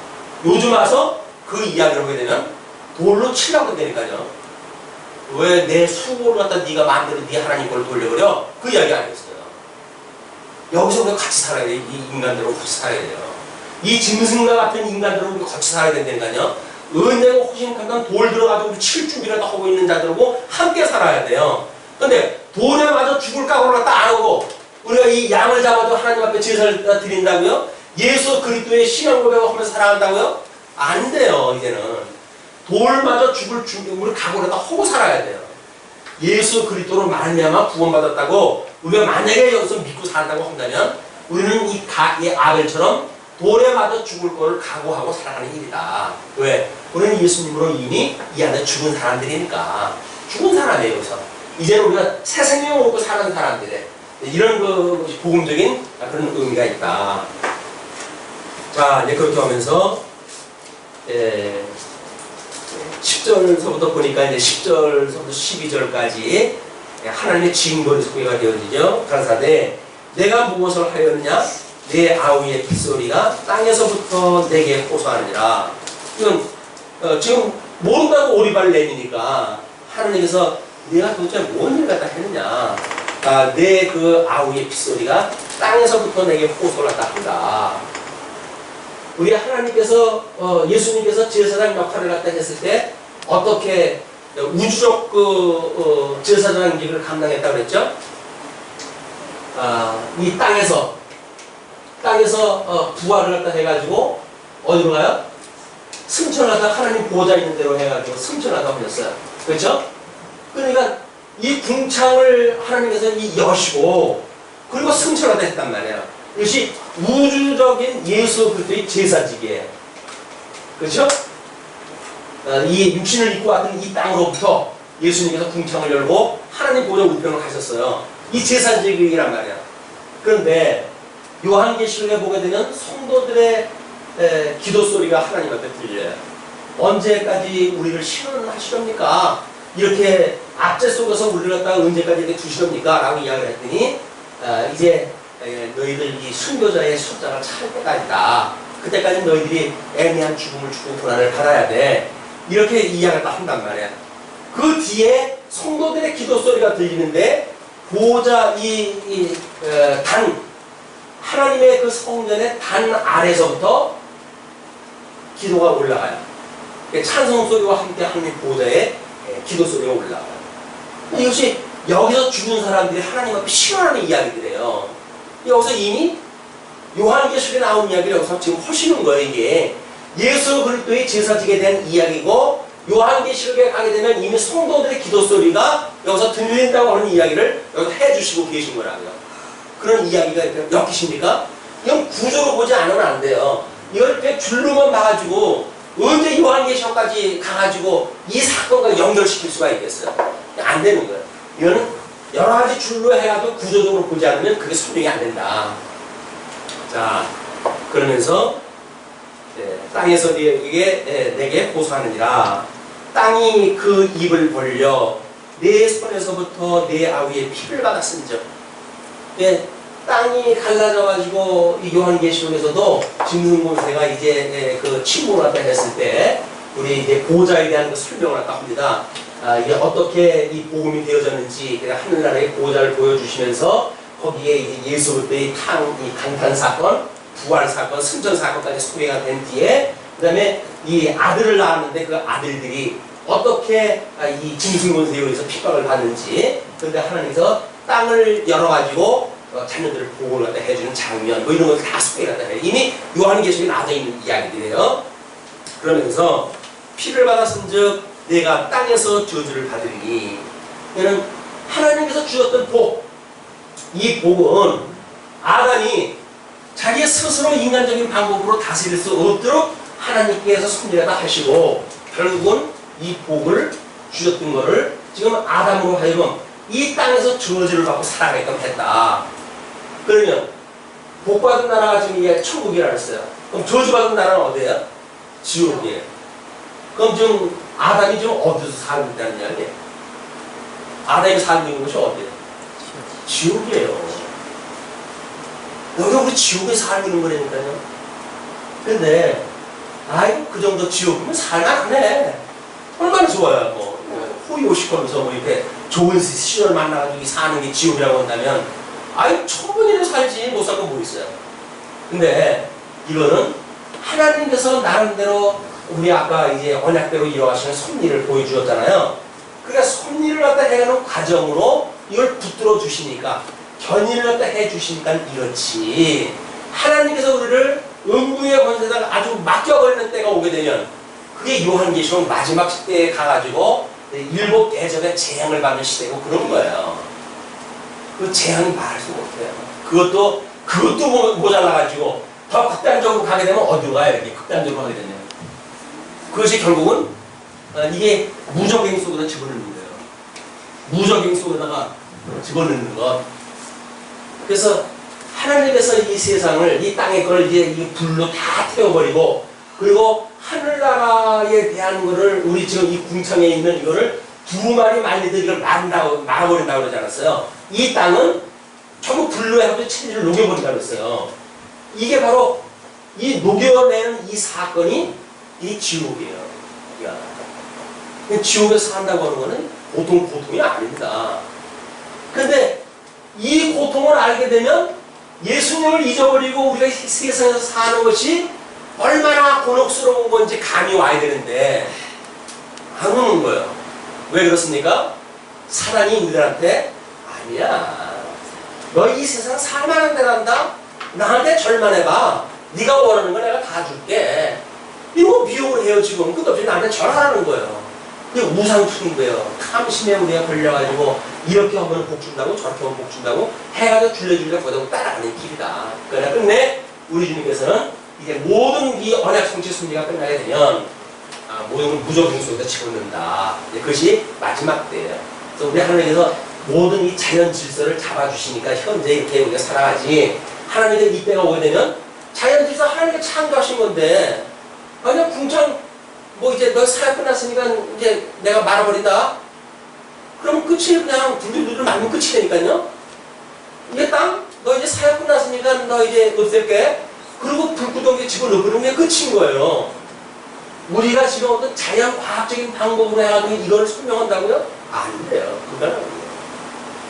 Speaker 1: 요즘 와서 그 이야기를 하게 되면 돌로 치려고 된다니까요. 왜 내 수고를 갖다 네가 마음대로 네 하나님 걸 돌려버려? 그 이야기 아니겠어요. 여기서 우리가 같이 살아야 돼요. 이 인간들하고 같이 살아야 돼요. 이 짐승과 같은 인간들하고 우리가 같이 살아야 된다니까요. 은혜고 호심강강 돌 들어가지고 우리 칠 준비를 하고 있는 자들하고 함께 살아야 돼요. 근데 돌에 맞아 죽을 각오를 갖다 안 하고 우리가 이 양을 잡아도 하나님 앞에 제사를 드린다고요? 예수 그리스도의 신앙 고백을 하면서 살아간다고요? 안 돼요. 이제는 돌마저 죽을 준비를 각오를 다 하고 살아야 돼요. 예수 그리스도로 말미암아 구원받았다고 우리가 만약에 여기서 믿고 산다고 한다면 우리는 이 아벨처럼 돌에 맞아 죽을 거를 각오하고 살아가는 일이다. 왜? 우리는 예수님으로 이미 이 안에 죽은 사람들이니까. 죽은 사람이에요. 여기서 이제는 우리가 새 생명을 얻고 사는 사람들이에요. 이런 것이 복음적인 그런 의미가 있다. 자, 이제 그렇게 하면서 10절서부터 보니까 이제 10절서부터 12절까지 하나님의 징벌이 소개가 되어지죠. 가라사대 내가 무엇을 하였느냐? 내 아우의 빗소리가 땅에서부터 내게 호소하느니라. 이건 지금 모른다고 오리발을 내미니까 하나님께서 내가 도대체 뭔 일 갖다 했느냐? 내 그 아우의 빗소리가 땅에서부터 내게 호소를 갖다 한다. 우리 하나님께서 예수님께서 제사장 역할을 갖다 했을 때 어떻게 우주적 제사장 일을 감당했다고 그랬죠? 이 땅에서 부활을 갖다 해가지고 어디로 가요? 승천을 갖다 하나님 보호자 있는 대로 해가지고 승천을 갖다 보냈어요. 그렇죠? 그러니까 이 궁창을 하나님께서 여시고 그리고 승천을 갖다 했단 말이에요. 이것이 우주적인 예수 그리스도의 제사직이에요. 그렇죠? 이 육신을 입고 왔던 이 땅으로부터 예수님께서 궁창을 열고 하나님 보호자 우편을 하셨어요. 이 제사직이란 말이에요. 그런데 요한계시록에 보게 되면 성도들의 기도 소리가 하나님 앞에 들려요. 언제까지 우리를 신원하시렵니까? 이렇게 압제 속에서 우리를 갖다가 언제까지 이렇게 두시렵니까? 라고 이야기를 했더니 이제 너희들 이 순교자의 숫자가 찰 때까지다. 그때까지 너희들이 애매한 죽음을 죽고 고난을 받아야 돼. 이렇게 이야기를 딱 한단 말이야. 그 뒤에 성도들의 기도 소리가 들리는데 보호자 단 하나님의 그 성전의 단 아래서부터 기도가 올라가요. 찬송 소리와 함께 하나님 보호자의 기도 소리가 올라가요. 이것이 여기서 죽은 사람들이 하나님 앞에 신원하는 이야기들이에요. 여기서 이미 요한계시록에 나온 이야기를 여기서 지금 하시는 거예요. 이게 예수 그리스도의 제사직에 대한 이야기고 요한계시록에 가게 되면 이미 성도들의 기도 소리가 여기서 들린다고 하는 이야기를 여기서 해주시고 계신 거라고요. 그런 이야기가 엮이십니까? 이건 구조로 보지 않으면 안 돼요. 이걸 그냥 줄로만 봐가지고 언제 요한계시록까지 가가지고 이 사건과 연결시킬 수가 있겠어요? 안 되는 거예요. 이거는 여러 가지 줄로 해가지고 구조적으로 보지 않으면 그게 설명이 안 된다. 자, 그러면서 땅에서 내게 호소하느니라. 땅이 그 입을 벌려 내 손에서부터 내 아우의 피를 받았은즉. 땅이 갈라져가지고 이 요한계시록에서도 짐승곤세가 이제 그 침몰을 하다 했을 때 우리 이제 보호자에 대한 그 설명을 하다 합니다. 이게 어떻게 이 복음이 되어졌는지 하늘나라의 보호자를 보여주시면서 거기에 이제 예수 그리스도의 이 강탄 사건, 부활 사건, 승천 사건까지 소개가 된 뒤에 그 다음에 이 아들을 낳았는데 그 아들들이 어떻게 이 짐승곤세에 의해서 핍박을 받는지 그런데 하나님께서 땅을 열어가지고 자녀들을 보호를 갖다 해주는 장면 뭐 이런 것들 다 소개를 갖다 해요. 이미 요한계시록에 나와 있는 이야기들이에요. 그러면서 피를 받았은즉 내가 땅에서 저주를 받으리니 이는 하나님께서 주셨던 복, 이 복은 아담이 자기 스스로 인간적인 방법으로 다스릴 수 없도록 하나님께서 섭리하다 하시고 결국은 이 복을 주셨던 것을 지금 아담으로 하여금 이 땅에서 저주를 받고 살아가게끔 했다. 그러면 복받은 나라가 지금 이게 천국이라 했어요. 그럼 저주받은 나라는 어디예요? 지옥이에요. 그럼 지금 아담이 지금 어디서 살고 있다는 이야기예요? 아담이 살고 있는 곳이 어디예요? 지옥이에요. 여기 우리 지옥에 살고 있는 거라니까요. 근데 아이고 그 정도 지옥이면 살만하네. 얼마나 좋아요. 뭐 호의호식하면서 뭐 이렇게 좋은 시절 만나가지고 사는 게 지옥이라고 한다면 아이 천분이라도 살지 못 살고 뭐 있어요. 근데 이거는 하나님께서 나름대로 우리 아까 이제 언약대로 이루어가시는 섭리를 보여주었잖아요. 그러니까 섭리를 갖다 해가는 과정으로 이걸 붙들어 주시니까 견인을 갖다 해 주시니까 이렇지. 하나님께서 우리를 음부의 권세다가 아주 맡겨버리는 때가 오게 되면 그게 요한계시록 마지막 시대에 가가지고 일곱 대접의 재앙을 받는 시대고 그런 거예요. 그 재앙이 말할 수 못해요. 그것도 모자라가지고 더 극단적으로 가게 되면 어디로 가요? 이렇게 극단적으로 가게 되면 그것이 결국은 이게 무적행 속에다 집어넣는 거예요. 무적행 속에다가 집어넣는 것. 그래서 하나님께서 이 세상을 이 땅의 걸 이제 이 불로 다 태워버리고 그리고 하늘나라에 대한 거를 우리 지금 이 궁창에 있는 이거를 두 마리 말리들 이걸 막아버린다고 그러지 않았어요? 이 땅은 전부 불로 해가지고 천지를 녹여버린다고 했어요. 이게 바로 이 녹여내는 이 사건이 이 지옥이에요. 지옥에서 산다고 하는 거는 고통이 아닙니다. 그런데 이 고통을 알게 되면 예수님을 잊어버리고 우리가 세상에서 사는 것이 얼마나 곤혹스러운 건지 감이 와야 되는데 안 오는 거예요. 왜 그렇습니까? 사단이 우리들한테 아니야. 너 이 세상 살만한 데 간다? 나한테 절만해봐. 네가 원하는 거 내가 다 줄게. 이거 비용을 해요 지금. 끝없이 나한테 절하라는 거예요. 이게 우상숭배예요. 탐심에 우리가 걸려가지고 이렇게 하면 복 준다고 저렇게 하면 복 준다고 해가지고 줄려줄려 거다고 따라가는 길이다. 그러나 끝내 우리 주님께서는 이제 모든 이 언약 성취 순리가 끝나게 되면 모든 걸 무조건 속에다 집어넣는다. 그것이 마지막 때예요. 그래서 우리 하나님께서 모든 이 자연 질서를 잡아주시니까 현재 이렇게 우리가 살아가지 하나님의 이때가 오게 되면 자연 질서 하나님께 창조하신 건데 그냥 궁창 뭐 이제 너 사역 끝났으니까 이제 내가 말아버린다. 그럼 끝이 그냥 둘둘둘 말면 끝이 되니까요. 이게 땅 너 이제 사역 끝났으니까 너 이제 없앨게. 그리고 불구덩이에 집어넣어버리는 게 끝인 거예요. 우리가 지금 어떤 자연 과학적인 방법으로 해가지고 이걸 설명한다고요? 안 돼요. 그건 아니에요.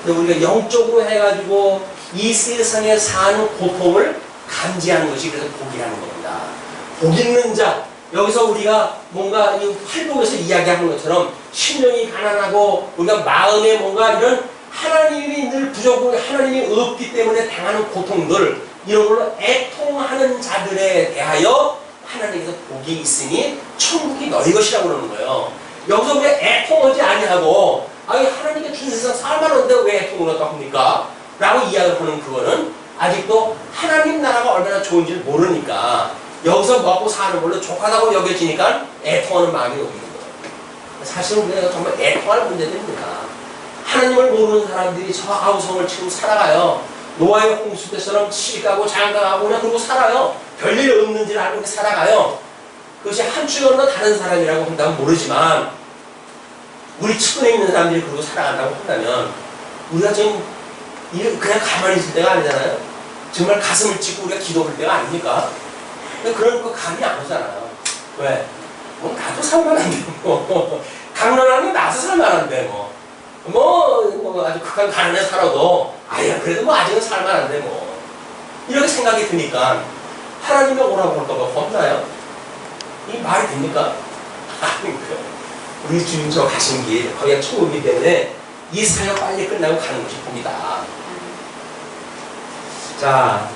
Speaker 1: 근데 우리가 영적으로 해가지고 이 세상에 사는 고통을 감지하는 것이 그래서 복이라는 겁니다. 복 있는 자. 여기서 우리가 뭔가 이 활동에서 이야기하는 것처럼 심령이 가난하고 우리가 마음에 뭔가 이런 하나님이 늘 부족하고 하나님이 없기 때문에 당하는 고통들 이런 걸로 애통하는 자들에 대하여 하나님께서 복이 있으니 천국이 너희 것이라고 그러는 거예요. 여기서 왜 애통하지 아니하고 하나님께 준 세상 살만한데 왜 애통을 하다 합니까? 라고 이야기를 하는 그거는 아직도 하나님 나라가 얼마나 좋은지를 모르니까 여기서 먹고 사는 걸로 족하다고 여겨지니까 애통하는 마음이 오는 거예요. 사실은 우리가 정말 애통할 문제들입니다. 하나님을 모르는 사람들이 저 아우성을 지금 살아가요. 노아의 홍수 때처럼 시집가고 장가가고 그냥 그러고 살아요. 별일 없는지를 알고 살아가요. 그것이 한쪽에 없는 다른 사람이라고 한다면 모르지만 우리 측근에 있는 사람들이 그러고 살아간다고 한다면 우리가 지금 그냥 가만히 있을 때가 아니잖아요. 정말 가슴을 찢고 우리가 기도할 때가 아닙니까? 그런 거 감이 안 오잖아요. 왜? 뭐 나도 살만한데 뭐 강론하는 나도 살만한데 뭐 아주 극한 가난에 살아도 그래도 뭐 아직은 살만한데 뭐 이렇게 생각이 드니까 하나님이 오라고 할까봐 겁나요? 이 말이 됩니까? 우리 주님 저 가신 길 거기가 천국이기 때문에 이 사역 빨리 끝나고 가는 것이 복이다. 자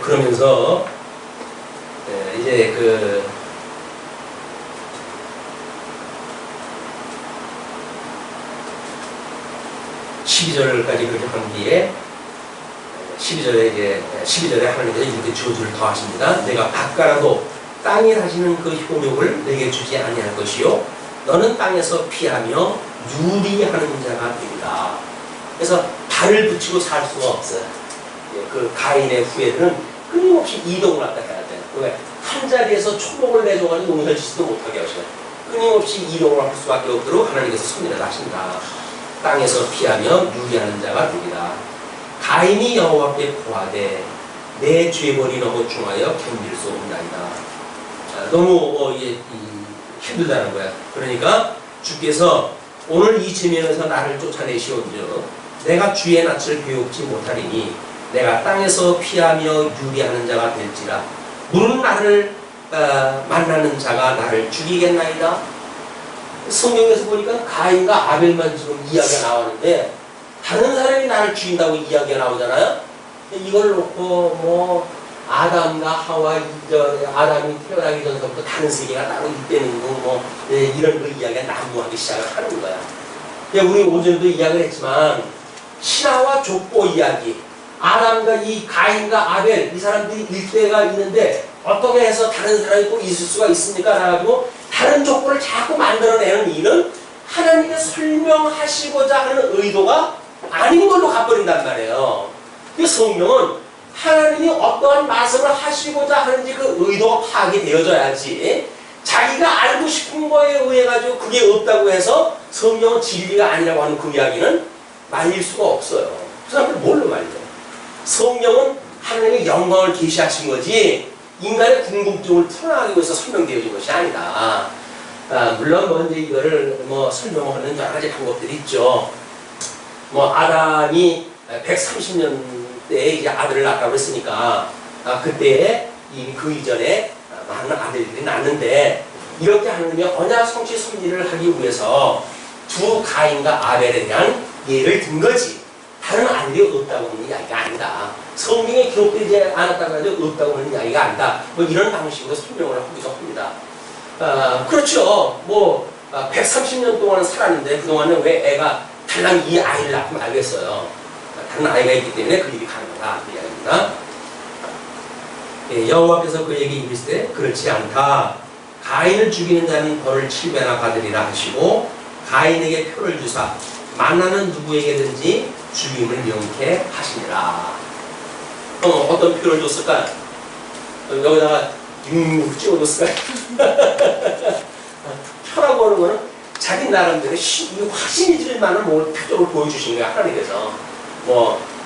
Speaker 1: 그러면서 이제 12절까지 그렇게 한 뒤에 12절에 하나님께서 이렇게 저주를 더하십니다. 내가 바꿔라도 땅에 다시는 그 효력을 내게 주지 아니할 것이요 너는 땅에서 피하며 유리하는 자가 된다. 그래서 발을 붙이고 살 수가 없어요. 그 가인의 후예들은 끊임없이 이동을 갖다 해야 돼요. 왜? 한 자리에서 초목을 내줘가지고 농사를 짓지도 못하게 하셔요. 끊임없이 이동을 할 수밖에 없도록 하나님께서 섭리를 하신다. 땅에서 피하며 유리하는 자가 되리라. 가인이 여호와께 고하되 내 죄벌이 너무 중하여 견딜 수 없나이다. 너무 힘들다는 거야. 그러니까 주께서 오늘 이 지면에서 나를 쫓아내시온즉 내가 주의 낯을 배웁지 못하리니 내가 땅에서 피하며 유리하는 자가 될지라. 물은 나를 만나는 자가 나를 죽이겠나이다. 성경에서 보니까 가인과 아벨만 지금 이야기가 나오는데 다른 사람이 나를 죽인다고 이야기가 나오잖아요. 이걸 놓고 아담과 하와 이전에 아담이 태어나기 전부터 다른 세계가 따로 있다는 거 이런 그 이야기가 난무하기 시작을 하는 거야. 우리 오전에도 이야기를 했지만 신하와 족보 이야기, 아담과 이 가인과 아벨 이 사람들이 일대가 있는데 어떻게 해서 다른 사람이 꼭 있을 수가 있습니까? 라고 다른 족보를 자꾸 만들어내는 이는 하나님께 설명하시고자 하는 의도가 아닌 걸로 가버린단 말이에요. 그 성경은 하나님이 어떠한 말씀을 하시고자 하는지 그 의도가 파악이 되어져야지 자기가 알고 싶은 거에 의해 가지고 그게 없다고 해서 성경은 진리가 아니라고 하는 그 이야기는 말릴 수가 없어요. 그 사람들 뭘로 말려? 성경은 하나님의 영광을 계시하신 거지 인간의 궁금증을 풀어나가기 위해서 설명되어진 것이 아니다. 물론 뭐 이제 이거를 설명하는 여러 가지 방법들이 있죠. 아담이 130년 때에 이제 아들을 낳았다고 했으니까 그때에 이미 그 이전에 많은 아들들이 낳는데 이렇게 하나님의 언약 성취 섭리를 하기 위해서 두 가인과 아벨에 대한 예를 든 거지. 다른 아들이 없다고 하는 이야기가 아니다. 성경에 기록되지 않았다고 해도 없다고 하는 이야기가 아니다. 이런 방식으로 설명을 하기도 합니다. 그렇죠. 130년 동안 살았는데 그동안은 왜 애가 달랑 이 아이를 낳고 말겠어요. 다른 아이가 있기 때문에 그 일이 가능하다. 그 이야기입니다. 여호와께서 그에게 이르시되 그렇지 않다. 가인을 죽이는 자는 벌을 7배나 받으리라 하시고 가인에게 표를 주사 만나는 누구에게든지 죽임을 명케 하시니라. 어떤 표를 줬을까? 여기다가 찍어줬을까? 표라고 하는 거는 자기 나름대로 확신이 질 만한 뭘 표적을 보여주신 거야. 하나님께서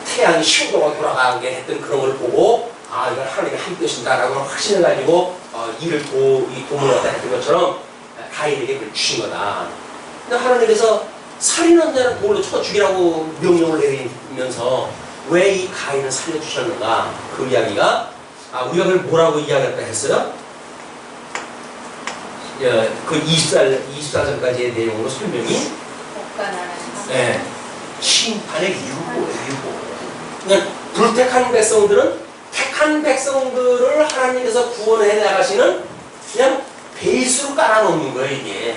Speaker 1: 태양이 신도가 돌아가게 했던 그런 걸 보고 이건 하나님의 한 뜻인다라고 확신을 가지고 이를 도문을 갖다 했던 것처럼 가인에게 그걸 주신 거다. 근데 하나님께서 살인한 자는 돌로 쳐 죽이라고 명령을 내리면서 왜 이 가인을 살려주셨는가? 그 이야기가 우리가 그걸 뭐라고 이야기했다 했어요? 그 24절까지의 내용으로 설명이 심판의 유보예요. 그러니까 불택한 백성들은 택한 백성들을 하나님께서 구원해 나가시는 그냥 베이스로 깔아놓는 거예요. 이게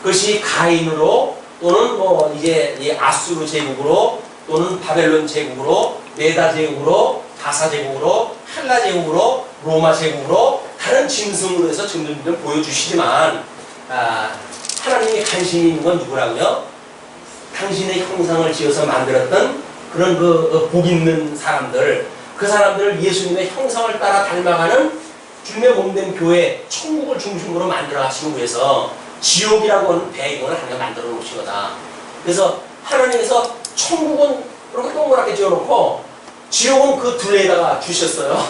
Speaker 1: 그것이 가인으로 또는 이제 아수르 제국으로 또는 바벨론 제국으로 메다 제국으로 가사 제국으로 헬라 제국으로 로마 제국으로 다른 짐승으로 해서 점점 보여주시지만 하나님이 관심이 있는 건 누구라고요? 당신의 형상을 지어서 만들었던 그런 복 있는 사람들, 그 사람들을 예수님의 형상을 따라 닮아가는 주님의 몸된 교회, 천국을 중심으로 만들어 가시기 위해서 지옥이라고 하는 배경을 하나가 만들어 놓으신 거다. 그래서 하나님께서 천국은 그렇게 동그랗게 지어놓고 지옥은 그 둘레에다가 주셨어요.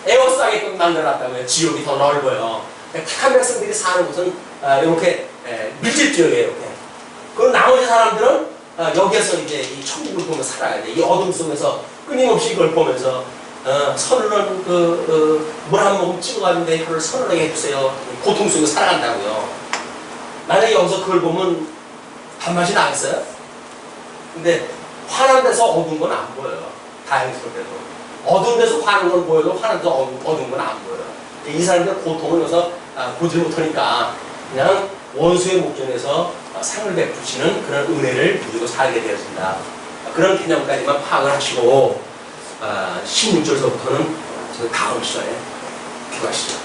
Speaker 1: 에워싸게끔 만들어놨다고요. 지옥이 더 넓어요. 택한 백성들이 사는 곳은 이렇게 밀집지역이에요. 이렇게. 그리고 나머지 사람들은 여기에서 이제 이 천국을 보면서 살아야 돼. 이 어둠 속에서 끊임없이 이걸 보면서 서늘한 물 한 모금 찍어가지고 내 혀를 서늘하게 해주세요. 고통 속에서 살아간다고요. 만약에 여기서 그걸 보면 단맛이 나겠어요? 근데 환한 데서 어두운 건 안 보여요. 다행스럽게도. 어두운 데서 환한 건 보여도 환한 데서 어두운 건 안 보여요. 이 사람들 고통을 여기서 보지 못하니까 그냥 원수의 목전에서 상을 베푸시는 그런 은혜를 누리고 살게 되었습니다. 그런 개념까지만 파악을 하시고 16절서부터는 다음 시간에 기도하시죠.